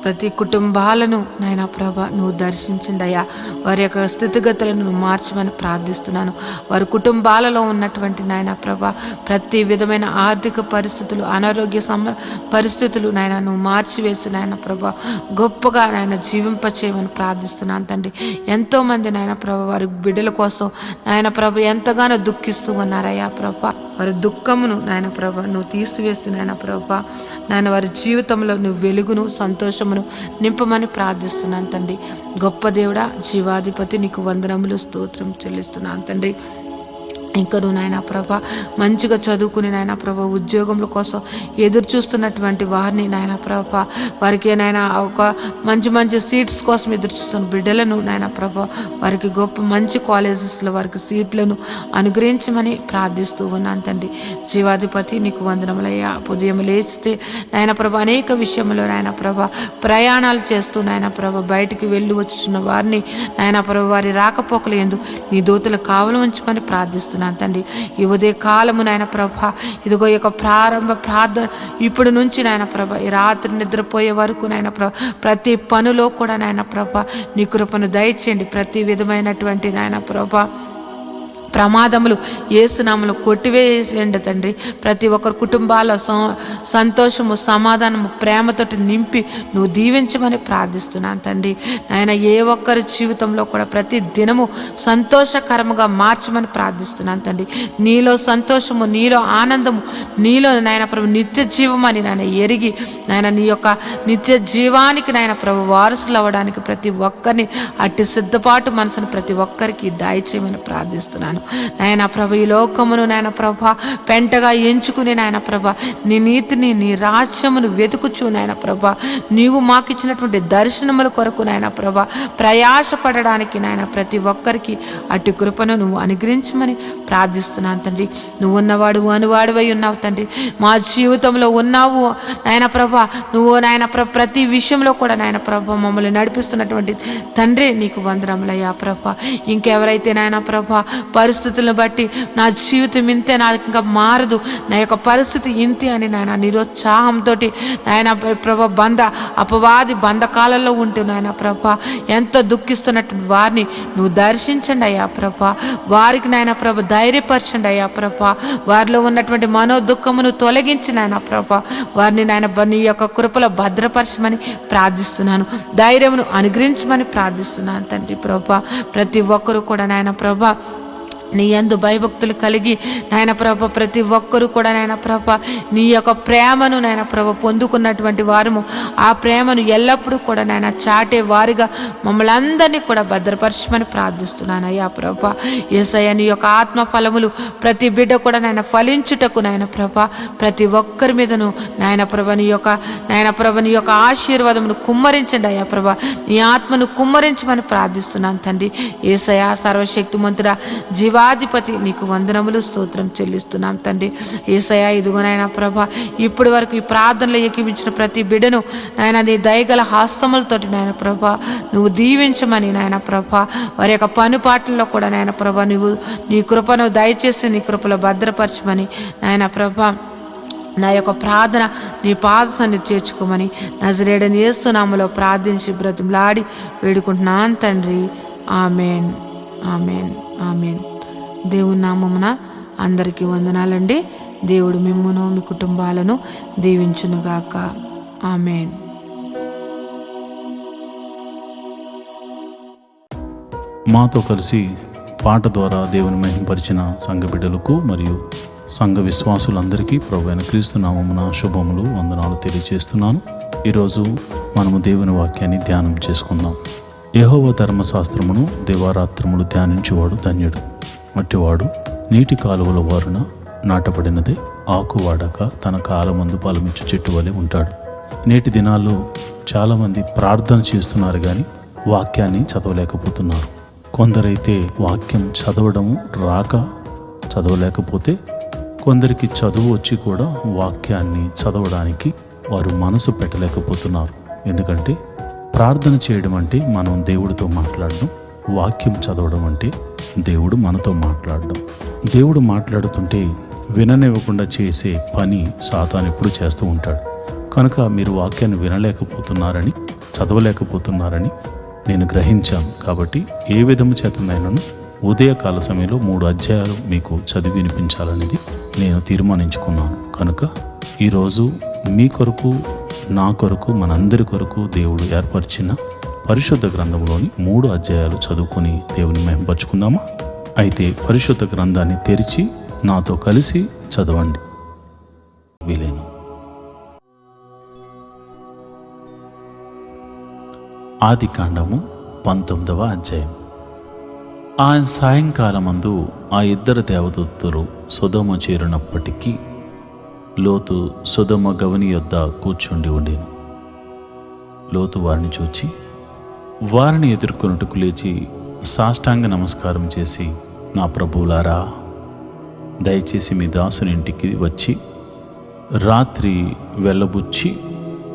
ప్రతి కుటుంబాలను నాయన ప్రభ నువ్వు దర్శించండి అయ్యా. వారి యొక్క స్థితిగతులను నువ్వు మార్చమని ప్రార్థిస్తున్నాను. వారి కుటుంబాలలో ఉన్నటువంటి నాయన ప్రభ ప్రతి విధమైన ఆర్థిక పరిస్థితులు, అనారోగ్య పరిస్థితులు నాయన నువ్వు మార్చివేసి నాయన ప్రభ గొప్పగా నాయన జీవింపచేయమని ప్రార్థిస్తున్నాను తండ్రి. ఎంతోమంది నాయన ప్రభ వారి బిడ్డల కోసం నాయన ప్రభ ఎంతగానో దుఃఖిస్తూ ఉన్నారయ్యా ప్రభ. వారి దుఃఖమును నాయన ప్రభ నువ్వు తీసివేసి నాయన ప్రభ నాయన వారి జీవితంలో నువ్వు వెలుగును, సంతోషమును నింపమని ప్రార్థిస్తున్నాను తండ్రి. గొప్ప దేవుడా, జీవాధిపతి నీకు వందనములు, స్తోత్రం చెల్లిస్తున్నాను తండ్రి. ఇంకను నాయన ప్రభ మంచిగా చదువుకుని నాయన ప్రభ ఉద్యోగముల కోసం ఎదురు చూస్తున్నటువంటి వారిని నాయన ప్రభ వారికి నాయన ఒక మంచి సీట్స్ కోసం ఎదురు చూస్తున్న బిడ్డలను నాయన ప్రభ వారికి గొప్ప మంచి కాలేజెస్లో వారికి సీట్లను అనుగ్రహించమని ప్రార్థిస్తూ ఉన్నాను తండ్రి. జీవాధిపతి నీకు వందనములయ్యా. ఉదయం లేచితే నాయన ప్రభ అనేక విషయంలో నాయన ప్రభ ప్రయాణాలు చేస్తూ నాయన ప్రభ బయటికి వెళ్ళి వచ్చుచున్న వారిని నాయన ప్రభ వారి రాకపోకలు ఎందు నీ దూతలు కావలు ఉంచమని ప్రార్థిస్తున్నాను తండ్రి. ఈ ఉదయ కాలము నాయన ప్రభ ఇదిగో ఈ యొక్క ప్రారంభ ప్రార్థన ఇప్పుడు నుంచి నాయన ప్రభ ఈ రాత్రి నిద్రపోయే వరకు నాయన ప్రభ ప్రతి పనిలో కూడా నాయన ప్రభ నీ కృపను దయచేయండి. ప్రతి విధమైనటువంటి నాయన ప్రభ ప్రమాదములు యేసునామములో కొట్టివేయండి తండ్రి. ప్రతి ఒక్కరి కుటుంబాల సంతోషము, సమాధానము, ప్రేమతోటి నింపి నువ్వు దీవించమని ప్రార్థిస్తున్నాను తండ్రి. నాయన ఏ ఒక్కరి జీవితంలో కూడా ప్రతి దినము సంతోషకరముగా మార్చమని ప్రార్థిస్తున్నాను తండ్రి. నీలో సంతోషము, నీలో ఆనందము, నీలో నాయన ప్రభు నిత్య జీవమని నాయన ఎరిగి నాయన నీ యొక్క నిత్య జీవానికి నాయన ప్రభు వారసులు అవ్వడానికి ప్రతి ఒక్కరిని అట్టి సిద్ధపాటు మనసును ప్రతి ఒక్కరికి దయచేయమని ప్రార్థిస్తున్నాను నాయన ప్రభ. ఈ లోకమును నాయన ప్రభ పెంటగా ఎంచుకుని నాయన ప్రభ నీ నీతిని, నీ రాజ్యమును వెతుకుచు నాయన ప్రభ నీవు మాకిచ్చినటువంటి దర్శనముల కొరకు నాయన ప్రభ ప్రయాసపడడానికి నాయన ప్రతి ఒక్కరికి అట్టి కృపను నువ్వు అనుగ్రహించమని ప్రార్థిస్తున్నాను తండ్రి. నువ్వు ఉన్నవాడు అనువాడువై ఉన్నావు తండ్రి. మా జీవితంలో ఉన్నావు నాయన ప్రభ. నువ్వు నాయన ప్రతి విషయంలో కూడా నాయన ప్రభ మమ్మల్ని నడిపిస్తున్నటువంటి తండ్రి నీకు వందనములయ్యా ప్రభ. ఇంకెవరైతే నాయన ప్రభ పరిస్థితులను బట్టి నా జీవితం ఇంతే, నాకు ఇంకా మారదు, నా యొక్క పరిస్థితి ఇంతే అని నాయన నిరుత్సాహంతో నాయన ప్రభ అపవాది బంధకాలలో ఉంటూ నాయన ప్రభ ఎంతో దుఃఖిస్తున్నట్టు వారిని నువ్వు దర్శించండి అయ్యా ప్రభ. వారికి నాయన ప్రభ ధైర్యపరచండి అయ్యా ప్రభ. వారిలో ఉన్నటువంటి మనోదుఖమును తొలగించి నాయన ప్రభ వారిని నాయన నీ యొక్క కృపలో భద్రపరచమని ప్రార్థిస్తున్నాను. ధైర్యమును అనుగ్రహించమని ప్రార్థిస్తున్నాను తండ్రి ప్రభ. ప్రతి ఒక్కరూ కూడా నాయన ప్రభ నీ యందు భయభక్తులు కలిగి నాయన ప్రభ ప్రతి ఒక్కరూ కూడా నాయన ప్రభ నీ యొక్క ప్రేమను నాయన ప్రభ పొందుకున్నటువంటి వారము ఆ ప్రేమను ఎల్లప్పుడూ కూడా నాయన చాటే వారిగా మమ్మల్ని అందరినీ కూడా భద్రపరచమని ప్రార్థిస్తున్నాను అయ్యా ప్రభ. యేసయ్య నీ యొక్క ఆత్మ ఫలములు ప్రతి బిడ్డ కూడా నాయన ఫలించుటకు నాయన ప్రభ ప్రతి ఒక్కరి మీదను నాయన ప్రభ నీ యొక్క ఆశీర్వాదమును కుమ్మరించండి అయ్యా ప్రభ. నీ ఆత్మను కుమ్మరించమని ప్రార్థిస్తున్నాను తండ్రి. యేసయ్య సర్వశక్తిమంతుడా, జీవాధిపతి నీకు వందనములు, స్తోత్రం చెల్లిస్తున్నాం తండ్రి. యేసయ్య ఇదిగోనైనా ప్రభ ఇప్పటి వరకు ఈ ప్రార్థనలు ఏకీపించిన ప్రతి బిడ్డను నాయన నీ దయగల హస్తములతోటి నాయన ప్రభ నువ్వు దీవించమని నాయన ప్రభ వారి యొక్క పనుపాట్లలో కూడా నాయన ప్రభ నువ్వు నీ కృపను దయచేసి నీ కృపలో భద్రపరచమని నాయన ప్రభ నా యొక్క ప్రార్థన నీ పాదసన్ని చేర్చుకోమని నజరేయుడైన యేసు నామములో ప్రార్థించి బ్రతిమలాడి వేడుకుంటున్నాను తండ్రి. Amen, amen, amen. దేవుని నామమున అందరికీ వందనాలండి. దేవుడు మిమ్మును మీ కుటుంబాలను దీవించునుగాక. ఆమెన్. మాతో కలిసి పాట ద్వారా దేవుని మహింపరిచిన సంఘ బిడ్డలకు మరియు సంఘ విశ్వాసులందరికీ ప్రభువైన క్రీస్తు నామమున శుభములు వందనాలు తెలియజేస్తున్నాను. ఈరోజు మనము దేవుని వాక్యాన్ని ధ్యానం చేసుకుందాం. యెహోవా ధర్మశాస్త్రమును దివారాత్రములు ధ్యానించేవాడు ధన్యుడు. అట్టివాడు నీటి కాలువల వారున నాటబడినదే ఆకు వాడక తన కాలమందు ఫలమిచ్చు చెట్టు వలె ఉంటాడు. నేటి దినాల్లో చాలామంది ప్రార్థన చేస్తున్నారు కానీ వాక్యాన్ని చదవలేకపోతున్నారు. కొందరైతే వాక్యం చదవడము రాక చదవలేకపోతే, కొందరికి చదువు వచ్చి కూడా వాక్యాన్ని చదవడానికి వారు మనసు పెట్టలేకపోతున్నారు. ఎందుకంటే ప్రార్థన చేయడం అంటే మనం దేవుడితో మాట్లాడడం, వాక్యం చదవడం అంటే దేవుడు మనతో మాట్లాడడం. దేవుడు మాట్లాడుతుంటే విననివ్వకుండా చేసే పని సాతాను ఎప్పుడు చేస్తూ ఉంటాడు. కనుక మీరు వాక్యాన్ని వినలేకపోతున్నారని, చదవలేకపోతున్నారని నేను గ్రహించాను. కాబట్టి ఏ విధము చేతనైనాను ఉదయకాల సమయంలో 3 అధ్యాయాలు మీకు చదివి వినిపించాలనేది నేను తీర్మానించుకున్నాను. కనుక ఈరోజు మీ కొరకు, నా కొరకు, మనందరి కొరకు దేవుడు ఏర్పరిచిన పరిశుద్ధ గ్రంథంలోని 3 అధ్యాయాలు చదువుకొని దేవుని మహింపరచుకుందామా? అయితే పరిశుద్ధ గ్రంథాన్ని తెరిచి నాతో కలిసి చదవండి. వీలేను. ఆదికాండము 19వ అధ్యాయం. ఆ సాయంకాలమందు ఆ 2 దేవదూతలు సొదొమ చేరినప్పటికీ లోతు సొదొమ గవని యొద్ద కూర్చుండి ఉండెను. లోతు వారిని చూచి వారిని ఎదుర్కొనుటకు లేచి సాష్టాంగ నమస్కారం చేసి, నా ప్రభువులారా, దయచేసి మీ దాసునింటికి వచ్చి రాత్రి వెళ్ళబుచ్చి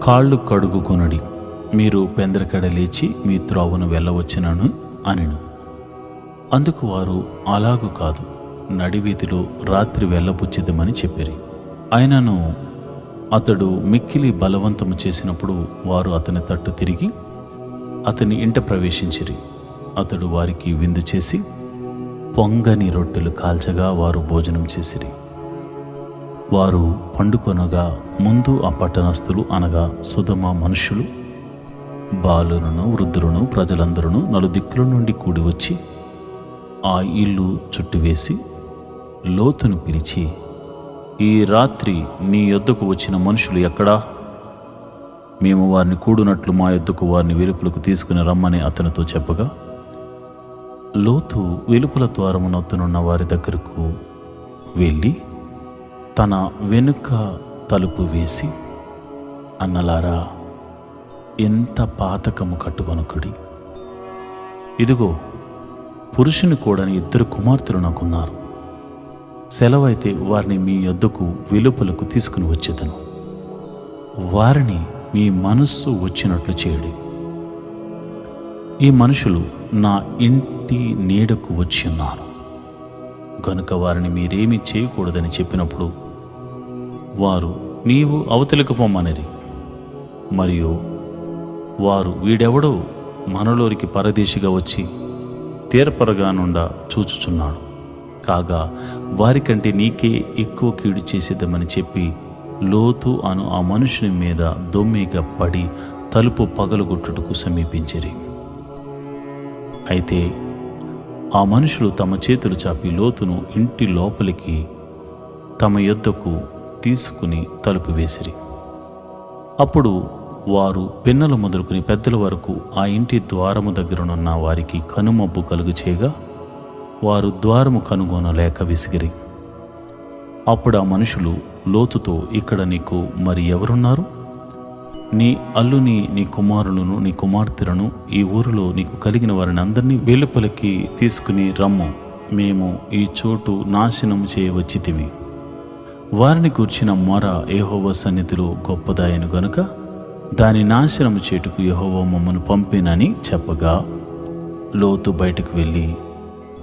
కాళ్ళు కడుగుకొనడి. మీరు పెందరకడ లేచి మీ త్రోవను వెళ్ళవచ్చునను అనెను. అందుకు వారు, అలాగు కాదు, నడివీధిలో రాత్రి వెళ్ళబుచ్చిదమని చెప్పిరి. అయినను అతడు మిక్కిలి బలవంతము చేసినప్పుడు వారు అతని తట్టు తిరిగి అతని ఇంట ప్రవేశించిరి. అతడు వారికి విందు చేసి పొంగని రొట్టెలు కాల్చగా వారు భోజనం చేసిరి. వారు పండుకొనగా ముందు ఆ పట్టణస్థులు అనగా సొదొమ మనుషులు, బాలులను, వృద్ధులను, ప్రజలందరూ నలుదిక్కుల నుండి కూడి వచ్చి ఆ ఇల్లు చుట్టువేసి లోతును పిలిచి, ఈ రాత్రి నీ యొద్దకు వచ్చిన మనుషులు ఎక్కడా? మేము వారిని కూడునట్లు మా యొద్దకు వారిని వెలుపలకు తీసుకుని రమ్మని అతనితో చెప్పగా, లోతు వెలుపల ద్వారమునొద్దనున్న వారి దగ్గరకు వెళ్ళి తన వెనుక తలుపు వేసి, అన్నలారా, ఎంత పాతకము కట్టుకొనకుడి. ఇదిగో, పురుషుని కూడని 2 కుమార్తెలు నాకున్నారు. సెలవైతే వారిని మీ యొద్దకు వెలుపలకు తీసుకుని వచ్చేదను. వారిని మీ మనస్సు వచ్చినట్లు చేయడి. ఈ మనుషులు నా ఇంటి నీడకు వచ్చి ఉన్నారు గనుక వారిని మీరేమీ చేయకూడదని చెప్పినప్పుడు వారు, నీవు అవతలికి పొమ్మనిరి. మరియు వారు, వీడెవడో మనలోనికి పరదేశిగా వచ్చి తీరపరగా నుండా చూచుచున్నాడు. కాగా వారికంటే నీకే ఎక్కువ కీడు చేసేద్దామని చెప్పి లోతు అను ఆ మనుషుని మీద దొమ్మిగా పడి తలుపు పగలగొట్టుటకు సమీపించిరి. అయితే ఆ మనుషులు తమ చేతులు చాపి లోతును ఇంటి లోపలికి తమ యొద్దకు తీసుకుని తలుపు వేసిరి. అప్పుడు వారు పిన్నలు మొదలుకుని పెద్దల వరకు ఆ ఇంటి ద్వారము దగ్గరనున్న వారికి కనుమబ్బు కలుగు చేయగా వారు ద్వారము కనుగొనలేక విసిగిరి. అప్పుడు ఆ మనుషులు లోతుతో, ఇక్కడ నీకు మరి ఎవరున్నారు? నీ అల్లుని, నీ కుమారులను, నీ కుమార్తెలను, ఈ ఊరిలో నీకు కలిగిన వారిని అందరినీ వెలుపలికి తీసుకుని రమ్ము. మేము ఈ చోటు నాశనము చేయవచ్చితిమి. వారిని గూర్చిన మొర యెహోవా సన్నిధిలో గొప్పదాయను గనుక దాని నాశనము చేటుకు యెహోవా మమ్మను పంపినని చెప్పగా, లోతు బయటకు వెళ్ళి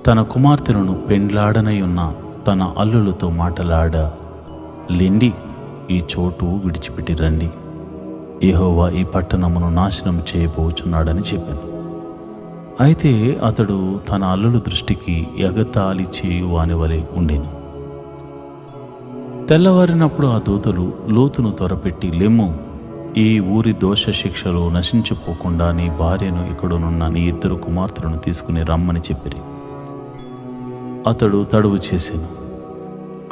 తన కుమార్తెలను పెండ్లాడనై ఉన్న తన అల్లులతో మాటలాడ, లెండి, ఈ చోటు విడిచిపెట్టి రండి, యెహోవా ఈ పట్టణమును నాశనం చేయబోచున్నాడని చెప్పాను. అయితే అతడు తన అల్లుల దృష్టికి ఎగతాళి చేయు వానివలే ఉండెను. తెల్లవారినప్పుడు ఆ దూతలు లోతును త్వరపెట్టి, లెమ్ము, ఈ ఊరి దోష శిక్షలు నశించిపోకుండా నీ భార్యను ఇక్కడనున్న నీ 2 కుమార్తెలను తీసుకుని రమ్మని చెప్పిరి. అతడు తడువు చేసెను.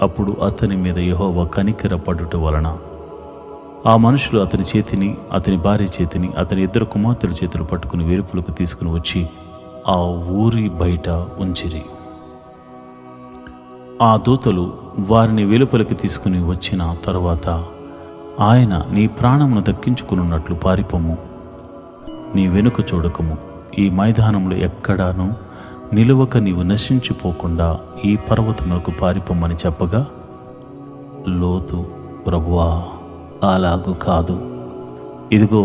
అప్పుడు అతని మీద యెహోవా కనికర పడుట వలన ఆ మనుషులు అతని చేతిని, అతని భార్య చేతిని, అతని 2 కుమార్తెల చేతులు పట్టుకుని వెలుపలకు తీసుకుని వచ్చి ఆ ఊరి బయట ఉంచిరి. ఆ దూతలు వారిని వెలుపలికి తీసుకుని వచ్చిన తరువాత ఆయన, నీ ప్రాణమును దక్కించుకున్నట్లు పారిపోము, నీ వెనుక చూడకము, ఈ మైదానంలో ఎక్కడాను నిలువక నీవు నశించిపోకుండా ఈ పర్వతములకు పారిపోమని చెప్పగా, లోతు, ప్రభువా, అలాగు కాదు, ఇదిగో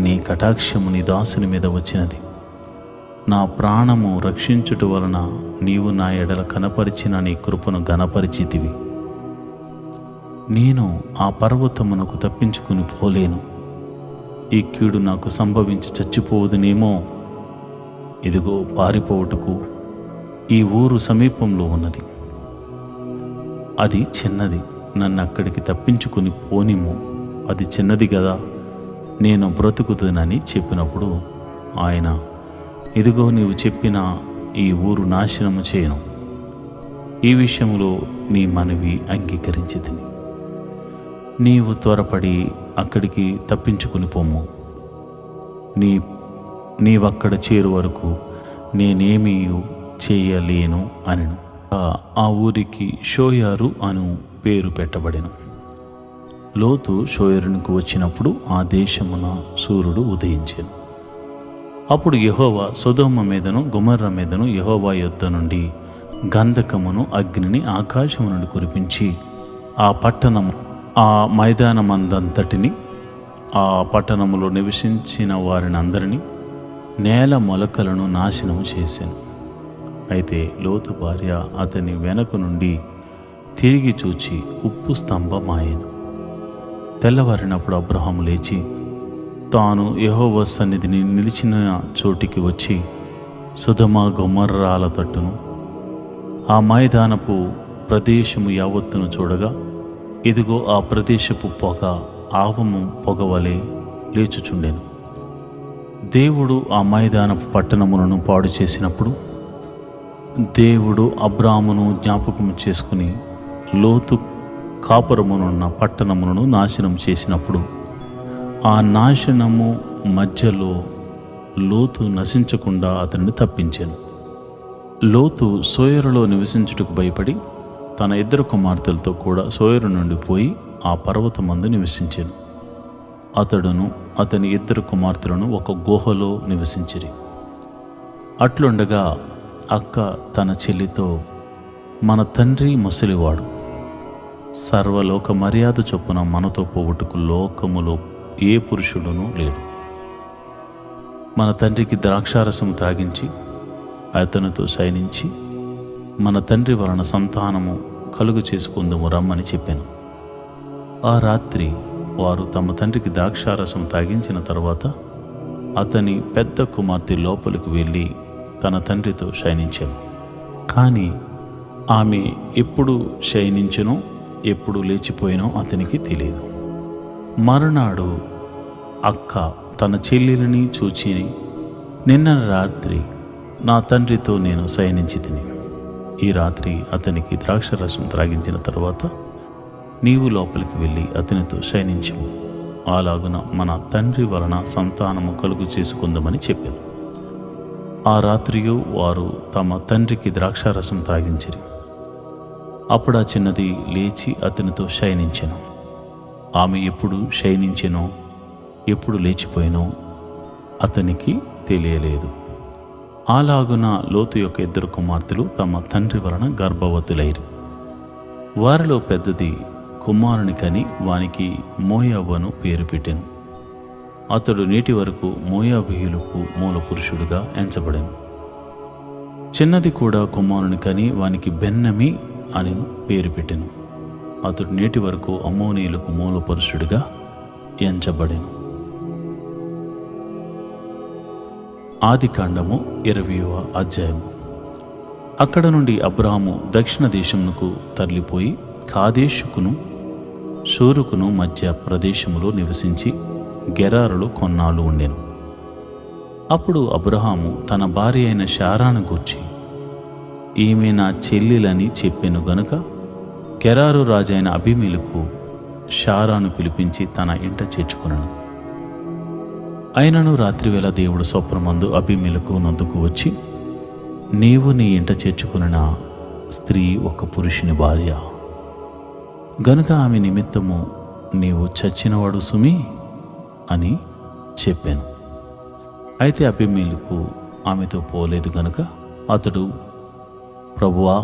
నీ కటాక్షము నీ దాసుని మీద వచ్చినది. నా ప్రాణము రక్షించుట వలన నీవు నా ఎడల కనపరిచిన నీ కృపను ఘనపరిచితివి. నేను ఆ పర్వతమునకు తప్పించుకుని పోలేను. ఈ కీడు నాకు సంభవించి చచ్చిపోవదునేమో. ఇదిగో పారిపోవుటకు ఈ ఊరు సమీపంలో ఉన్నది. అది చిన్నది, నన్ను అక్కడికి తప్పించుకుని పోనిము. అది చిన్నది కదా, నేను బ్రతుకుతానని చెప్పినప్పుడు ఆయన, ఇదిగో నీవు చెప్పిన ఈ ఊరు నాశనము చేయను. ఈ విషయంలో నీ మనవి అంగీకరించితిని. నీవు త్వరపడి అక్కడికి తప్పించుకుని పొమ్ము. నీవక్కడ చేరు వరకు నేనేమీ చేయలేను అనెను. ఆ ఊరికి షోయారు అను పేరు పెట్టబడెను. లోతు షోయరునికి వచ్చినప్పుడు ఆ దేశమున సూర్యుడు ఉదయించెను. అప్పుడు యెహోవా సొదొమ మీదను గొమొర్రా మీదను యెహోవా యొద్ద నుండి గంధకమును అగ్నిని ఆకాశము నుండి కురిపించి ఆ మైదానమందంతటిని, ఆ పట్టణములో నివసించిన వారిని అందరినీ, నేల మొలకలను నాశనము చేశాను. అయితే లోతు భార్య అతని వెనక నుండి తిరిగి చూచి ఉప్పు స్తంభమాయెను. తెల్లవారినప్పుడు అబ్రహాము లేచి తాను యెహోవా సన్నిధిని నిలిచిన చోటికి వచ్చి సొదొమ గొమొర్రాల తట్టును, ఆ మైదానపు ప్రదేశము యావత్తును చూడగా, ఇదిగో ఆ ప్రదేశపు పొగ ఆవము పొగవలే లేచుచుండెను. దేవుడు ఆ మైదానపు పట్టణములను పాడు చేసినప్పుడు దేవుడు అబ్రామును జ్ఞాపకం చేసుకుని లోతు కాపురమునున్న పట్టణములను నాశనం చేసినప్పుడు ఆ నాశనము మధ్యలో లోతు నశించకుండా అతనిని తప్పించాను. లోతు సోయరులో నివసించుటకు భయపడి తన 2 కుమార్తెలతో కూడా సోయరు నుండి పోయి ఆ పర్వతమందు నివసించాను. అతడును అతని 2 కుమార్తెలను ఒక గుహలో నివసించిరి. అట్లుండగా అక్క తన చెల్లితో, మన తండ్రి ముసలివాడు, సర్వలోక మర్యాద చొప్పున మనతో పోవుటకు లోకములో ఏ పురుషుడునూ లేడు. మన తండ్రికి ద్రాక్షారసం త్రాగించి అతనితో శయనించి మన తండ్రి వలన సంతానము కలుగు చేసుకుందుము రమ్మని చెప్పాను. ఆ రాత్రి వారు తమ తండ్రికి ద్రాక్షారసం తాగించిన తర్వాత అతని పెద్ద కుమార్తె లోపలికి వెళ్ళి తన తండ్రితో శయనించాను. కానీ ఆమె ఎప్పుడు శయనించెనో ఎప్పుడు లేచిపోయినో అతనికి తెలియదు. మరునాడు అక్క తన చెల్లెలిని చూచి, నిన్న రాత్రి నా తండ్రితో నేను శయనించి తిని, ఈ రాత్రి అతనికి ద్రాక్షరసం త్రాగించిన తర్వాత నీవు లోపలికి వెళ్ళి అతనితో శయనించము, అలాగున మన తండ్రి వలన సంతానము కలుగు చేసుకుందామని చెప్పాను. ఆ రాత్రియు వారు తమ తండ్రికి ద్రాక్షారసం త్రాగించిరి. అప్పుడు ఆ చిన్నది లేచి అతనితో శయనించెను. ఆమె ఎప్పుడు శయనించెనో ఎప్పుడు లేచిపోయినో అతనికి తెలియలేదు. అలాగున లోతు యొక్క 2 కుమార్తెలు తమ తండ్రి వలన గర్భవతులైరి. వారిలో పెద్దది కుమారుని కని వానికి మోయాబను పేరు పెట్టెను. అతడు నేటి వరకు మోయాబీయులకు మూల పురుషుడుగా ఎంచబడెను. చిన్నది కూడా కుమారుని కని వానికి బెన్నమి అని పేరు పెట్టెను. అతడు నేటి వరకు అమ్మోనీయులకు మూల పురుషుడిగా ఎంచబడెను. ఆదికాండము 20వ అధ్యాయం. అక్కడ నుండి అబ్రాహాము దక్షిణ దేశమునకు తరలిపోయి కాదేషుకును షూరుకును మధ్య ప్రదేశములో నివసించి గెరారులో కొన్నాళ్ళు ఉండెను. అప్పుడు అబ్రహాము తన భార్య అయిన శారాను గూర్చి, ఈమె నా చెల్లెలని చెప్పెను గనుక గెరారు రాజైన అబీమెలెకు శారాను పిలిపించి తన ఇంట చేర్చుకొనెను. అయినను రాత్రివేళ దేవుడు స్వప్నమందు అబీమెలెకు నొద్దకు వచ్చి, నీవు నీ ఇంట చేర్చుకొనిన స్త్రీ ఒక పురుషుని భార్య గనుక ఆమె నిమిత్తము నీవు చచ్చినవాడు సుమి అని చెప్పాను. అయితే అబీమెలెకు ఆమెతో పోలేదు గనుక అతడు, ప్రభువా,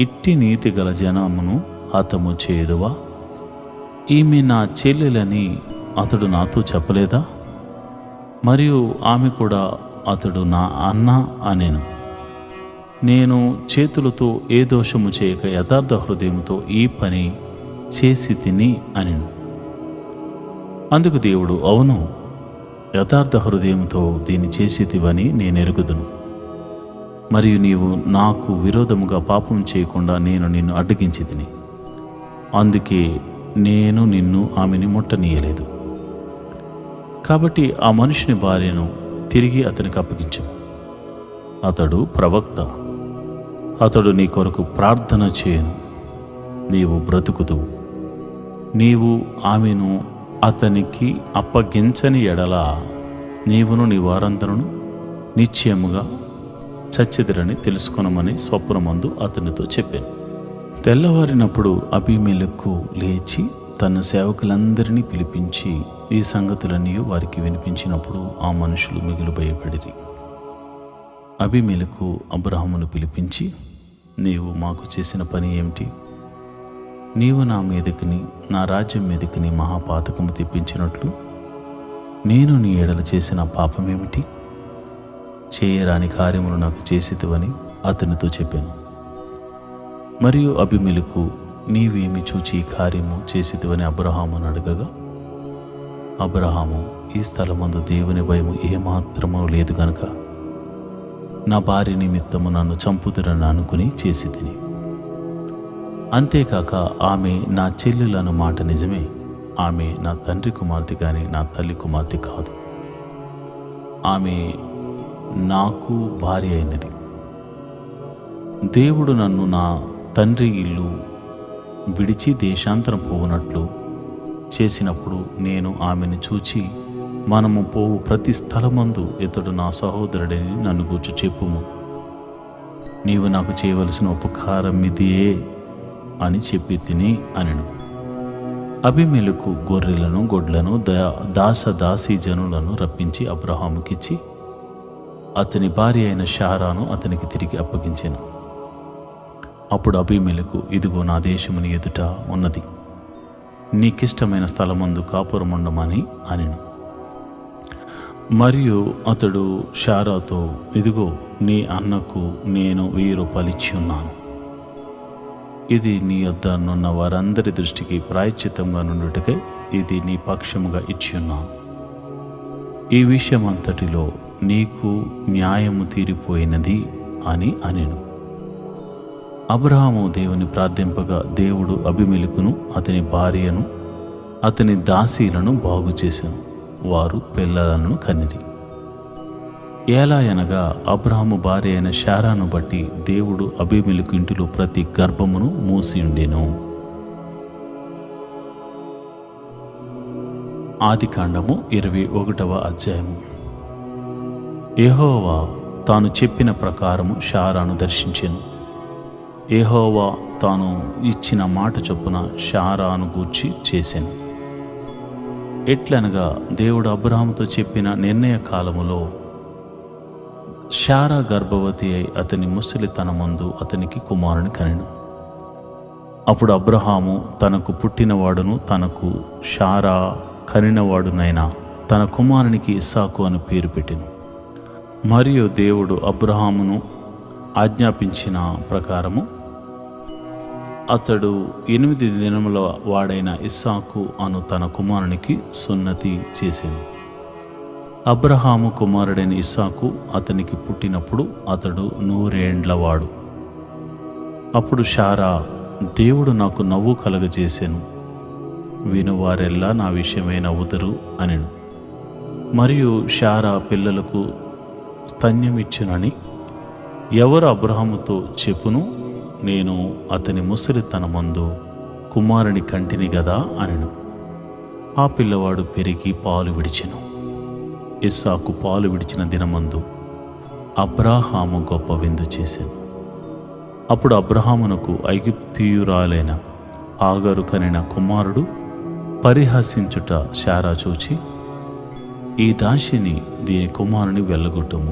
ఇట్టి నీతి గల జనమును హతము చేయుదువా? ఈమె నా చెల్లెలని అతడు నాతో చెప్పలేదా? మరియు ఆమె కూడా అతడు నా అన్న అనెను. నేను చేతులతో ఏ దోషము చేయక యథార్థ హృదయంతో ఈ పని చేసి తిని అనెను. అందుకు దేవుడు, అవును, యథార్థ హృదయంతో దీన్ని చేసితివని నేనెరుగుదును. మరియు నీవు నాకు విరోధముగా పాపం చేయకుండా నేను నిన్ను అడ్డగించి తిని, అందుకే నేను నిన్ను ఆమెని ముట్టనీయలేదు. కాబట్టి ఆ మనుషుని భార్యను తిరిగి అతనికి అప్పగించు. అతడు ప్రవక్త, అతడు నీ కొరకు ప్రార్థన చేయను, నీవు బ్రతుకుదువు. నీవు ఆమెను అతనికి అప్పగించని ఎడల నీవును నీ వారందరూ నిశ్చయముగా చచ్చెదరని తెలుసుకొనమని స్వప్నమందు అతనితో చెప్పాను. తెల్లవారినప్పుడు అబీమెలెకు లేచి తన సేవకులందరినీ పిలిపించి ఈ సంగతులన్నీ వారికి వినిపించినప్పుడు ఆ మనుషులు మిగులు భయపడిరి. అబీమెలెకు అబ్రహామును పిలిపించి, నీవు మాకు చేసిన పని ఏమిటి? నీవు నా మీదకిని నా రాజ్యం మీదకిని మహాపాతకము తెప్పించినట్లు నేను నీ ఎడల చేసిన పాపమేమిటి? చేయరాని కార్యములు నాకు చేసితివని అతనితో చెప్పాను. మరియు అబీమెలెకు, నీవేమి చూచి ఈ కార్యము చేసితివని అబ్రహామును అడగగా, అబ్రహాము, ఈ స్థలమందు దేవుని భయము ఏమాత్రమూ లేదు గనుక నా భార్య నిమిత్తము నన్ను చంపుదురని అనుకుని చేసి తిని. అంతేకాక ఆమె నా చెల్లెలను మాట నిజమే, ఆమె నా తండ్రి కుమార్తె కానీ నా తల్లి కుమార్తె కాదు. ఆమె నాకు భార్య అయినది. దేవుడు నన్ను నా తండ్రి ఇల్లు విడిచి దేశాంతరం పోవునట్లు చేసినప్పుడు నేను ఆమెను చూచి, మనము పోవు ప్రతి స్థలమందు ఇతడు నా సహోదరుడని నన్ను గూర్చి చెప్పుము. నీవు నాకు చేయవలసిన ఉపకారం ఇదియే అని చెప్పి తిని అనెను. అబీమెలెకు గొర్రెలను గొడ్లను దాసీ జనులను రప్పించి అబ్రహాముకిచ్చి అతని భార్య అయిన శారాను అతనికి తిరిగి అప్పగించాను. అప్పుడు అబీమెలెకు, ఇదిగో నా దేశముని ఎదుట ఉన్నది, నీకిష్టమైన స్థలమందు కాపురముండమని అనెను. మరియు అతడు శారాతో, ఇదిగో నీ అన్నకు నేను 1000 రూపాయలు ఇచ్చి ఉన్నాను. ఇది నీ యొద్ద నున్న వారందరి దృష్టికి ప్రాయశ్చిత్తంగా నుండుటకై ఇది నీ పక్షముగా ఇచ్చి ఉన్నాను. ఈ విషయమంతటిలో నీకు న్యాయము తీరిపోయినది అని అనెను. అబ్రహాము దేవుని ప్రార్థింపగా దేవుడు అబీమెలెకును అతని భార్యను అతని దాసీలను బాగు చేశాను. వారు పిల్లలను కనిరి. ఎలాగనగా అబ్రహాము భార్య అయిన శారాను బట్టి దేవుడు అబీమెలెకు ఇంటిలో ప్రతి గర్భమును మూసి ఉండెను. ఆదికాండము 21వ అధ్యాయము. యెహోవా తాను చెప్పిన ప్రకారము శారాను దర్శించెను. యెహోవా తాను ఇచ్చిన మాట చొప్పున శారాను గూర్చి చేసెను. ఎట్లనగా దేవుడు అబ్రహాముతో చెప్పిన నిర్ణయ కాలములో శారా గర్భవతి అయి అతని ముసలితనమందు అతనికి కుమారుని కనెను. అప్పుడు అబ్రహాము తనకు పుట్టినవాడును తనకు శారా కనినవాడునైనా తన కుమారునికి ఇస్సాకు అని పేరు పెట్టెను. మరియు దేవుడు అబ్రహామును ఆజ్ఞాపించిన ప్రకారము అతడు 8 దినముల వాడైన ఇస్సాకు అను తన కుమారునికి సున్నతి చేసెను. అబ్రహాము కుమారుడైన ఇస్సాకు అతనికి పుట్టినప్పుడు అతడు 100 ఏండ్లవాడు. అప్పుడు శారా, దేవుడు నాకు నవ్వు కలగజేసెను, వినువారెల్లా నా విషయమై నవ్వుదురు అనెను. మరియు శారా పిల్లలకు స్తన్యమిచ్చునని ఎవరు అబ్రహాముతో చెప్పును, నేను అతని ముసలితనమందు కుమారుని కంటిని గదా అనెను. ఆ పిల్లవాడు పెరిగి పాలు విడిచెను. ఇస్సాకు పాలు విడిచిన దినమందు అబ్రాహాము గొప్ప విందు చేశాను. అప్పుడు అబ్రహామునకు ఐగుప్తీయురాలైన ఆగరు కనిన కుమారుడు పరిహసించుట శారా చూచి, ఈ దాసిని దీని కుమారుని వెళ్ళగొట్టుము.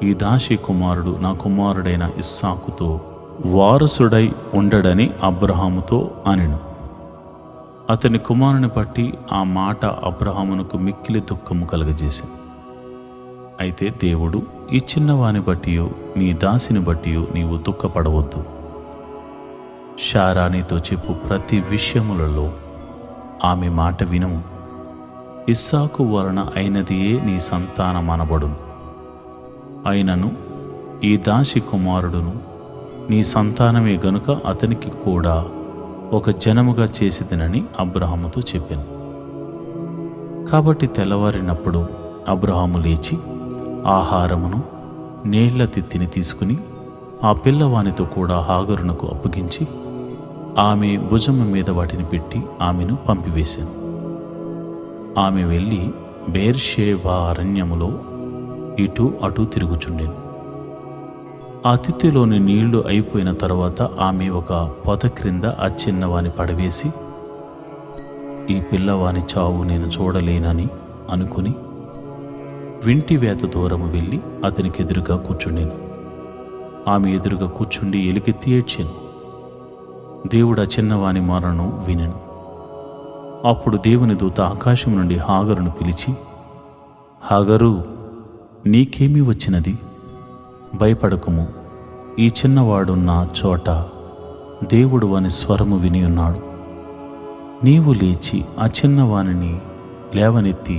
ఈ దాసి కుమారుడు నా కుమారుడైన ఇస్సాకుతో వారసుడై ఉండడని అబ్రహాముతో అనెను. అతని కుమారుని బట్టి ఆ మాట అబ్రహామునకు మిక్కిలి దుఃఖము కలుగజేసింది. అయితే దేవుడు, ఈ చిన్నవాని బట్టియో నీ దాసిని బట్టియో నీవు దుఃఖపడవద్దు. శారా నీతో చెప్పు ప్రతి విషయములలో ఆమె మాట వినుము. ఇస్సాకు వలన అయినదియే నీ సంతానమనబడును. అయినను ఈ దాసి కుమారుడును నీ సంతానమే గనుక అతనికి కూడా ఒక జనముగా చేసిదనని అబ్రహాముతో చెప్పాను. కాబట్టి తెల్లవారినప్పుడు అబ్రహాము లేచి ఆహారమును నీళ్ల తిత్తిని తీసుకుని ఆ పిల్లవానితో కూడా హాగరునకు అప్పగించి ఆమె భుజము మీద వాటిని పెట్టి ఆమెను పంపివేశాను. ఆమె వెళ్ళి బేర్షేబా అరణ్యములో ఇటు అటు తిరుగుచుండెను. ఆ తిత్తిలోని నీళ్లు అయిపోయిన తర్వాత ఆమె ఒక పొద క్రింద ఆ చిన్నవాని పడవేసి, ఈ పిల్లవాని చావు నేను చూడలేనని అనుకుని వింటి వేత దూరము వెళ్ళి అతనికి ఎదురుగా కూర్చుండెను. ఆమె ఎదురుగా కూర్చుండి ఎలుగెత్తి ఏడ్చెను. దేవుడు ఆ చిన్నవాని మరణం వినెను. అప్పుడు దేవుని దూత ఆకాశం నుండి హాగరును పిలిచి, హాగరు, నీకేమీ వచ్చినది? భయపడకుము, ఈ చిన్నవాడున్న చోట దేవుడు వాని స్వరము విని ఉన్నాడు. నీవు లేచి ఆ చిన్నవానిని లేవనెత్తి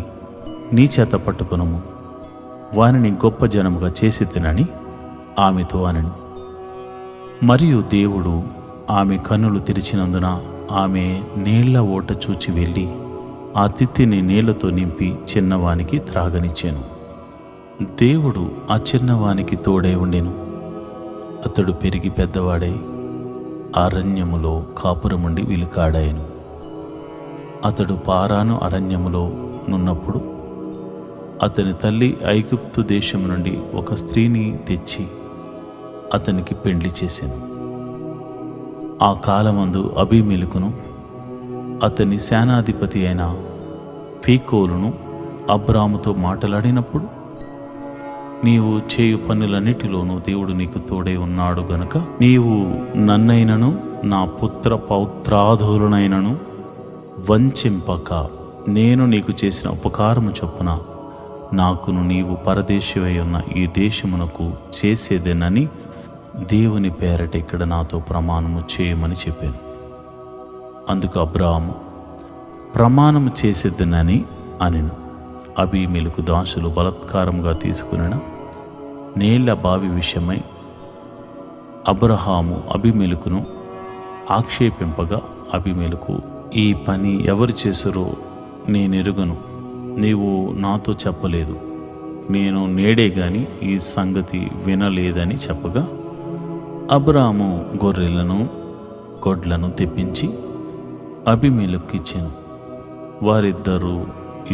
నీ చేత పట్టుకొనుము, వానిని గొప్ప జనముగా చేసి తినని ఆమెతో అనెను. మరియు దేవుడు ఆమె కన్నులు తెరిచినందున ఆమె నీళ్ల ఓట చూచి వెళ్ళి ఆ తిత్తిని నీళ్లతో నింపి చిన్నవానికి త్రాగనిచ్చాను. దేవుడు ఆ చిన్నవానికి తోడై ఉండెను. అతడు పెరిగి పెద్దవాడై అరణ్యములో కాపురముండి విలుకాడాయను. అతడు పారాను అరణ్యములో నున్నప్పుడు అతని తల్లి ఐగుప్తు దేశము నుండి ఒక స్త్రీని తెచ్చి అతనికి పెండ్లి చేశాను. ఆ కాలమందు అబీమెలెకును అతని సేనాధిపతి అయిన ఫీకోలును అబ్రాముతో మాట్లాడినప్పుడు, నీవు చేయు పనులన్నిటిలోనూ దేవుడు నీకు తోడై ఉన్నాడు గనుక నీవు నన్నైనను నా పుత్ర పౌత్రాధులనైనను వంచింపక నేను నీకు చేసిన ఉపకారము చొప్పున నాకును నీవు పరదేశివై ఉన్న ఈ దేశమునకు చేసేదేనని దేవుని పేరట ఇక్కడ నాతో ప్రమాణము చేయమని చెప్పాను. అందుకు అబ్రాము ప్రమాణము చేసేదనని అనెను. అబీమెలెకు దాసులు బలాత్కారముగా తీసుకునిన నీళ్ల బావి విషయమై అబ్రహాము అబీమెలెకును ఆక్షేపింపగా, అబీమెలెకు, ఈ పని ఎవరు చేశారో నేనెరుగను, నీవు నాతో చెప్పలేదు, నేను నేడే గాని ఈ సంగతి వినలేదని చెప్పగా, అబ్రాము గొర్రెలను గొడ్లను తెప్పించి అబీమెలెకు ఇచ్చెను. వారిద్దరూ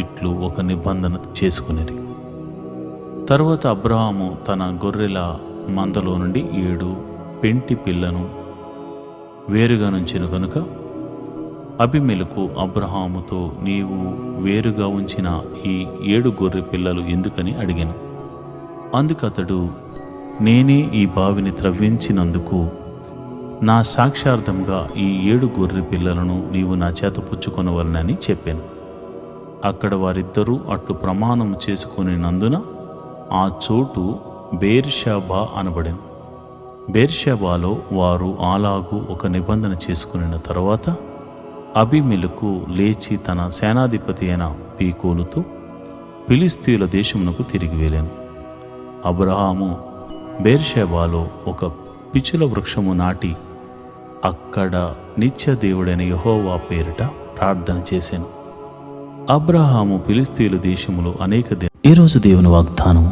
ఇట్లు ఒక నిబంధన చేసుకునిరి. తరువాత అబ్రాహాము తన గొర్రెల మందలో నుండి 7 పెంటి పిల్లను వేరుగా నుంచెను గనుక అబీమెలెకు అబ్రహాముతో, నీవు వేరుగా ఉంచిన ఈ 7 గొర్రె పిల్లలు ఎందుకని అడిగాను. అందుకతడు, నేనే ఈ బావిని త్రవ్వించినందుకు నా సాక్షార్థంగా ఈ 7 గొర్రె పిల్లలను నీవు నా చేత పుచ్చుకొనవలనని చెప్పాను. అక్కడ వారిద్దరూ అట్లు ప్రమాణం చేసుకునినందున ఆ చోటు బేర్షెబా అనబడెను. బేర్షెబాలో వారు అలాగూ ఒక నిబంధన చేసుకునిన తరువాత అబీమెలెకు లేచి తన సేనాధిపతి అయిన పీకోలుతో ఫిలిష్తీయుల దేశమునకు తిరిగి వెళ్ళాను. అబ్రహాము బేర్షెబాలో ఒక పిచుల వృక్షము నాటి అక్కడ నిత్య దేవుడైన యెహోవా పేరిట ప్రార్థన చేశాను. అబ్రహాము ఫిలిస్తీయుల దేశములో అనేక ఈరోజు దేవుని వాగ్దానము,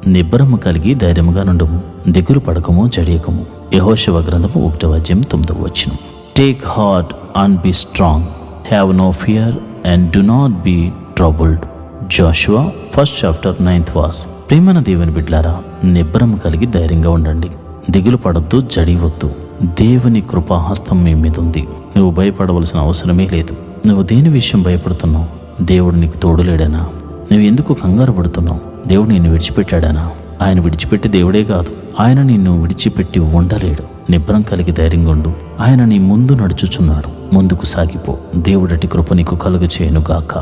నిబ్బరము కలిగి ధైర్యముగా నుండుము, దిగులు పడకము జడియకము. యెహోషువ గ్రంథము 1:9. Take heart and be strong, have no fear and do not be troubled. Joshua 1:9. ప్రేమన దేవుని బిడ్లారా, నిబ్బరము కలిగి ధైర్యంగా ఉండండి, దిగులు పడొద్దు, జడివద్దు. దేవుని కృపాహస్తం మీ మీద ఉంది. నువ్వు భయపడవలసిన అవసరమే లేదు. నువ్వు దేని విషయం భయపడుతున్నావు? దేవుడు నీకు తోడులేడనా? నువ్వు ఎందుకు కంగారు పడుతున్నావు? దేవుడు నిన్ను విడిచిపెట్టాడనా? ఆయన విడిచిపెట్టి దేవుడే కాదు, ఆయన నిన్ను విడిచిపెట్టి ఉండలేడు. నిబ్బరం కలిగి ధైర్యంగా ఉండు. ఆయన నీ ముందు నడుచుచున్నాడు. ముందుకు సాగిపో. దేవుడటి కృప నీకు కలుగ చేయనుగాక.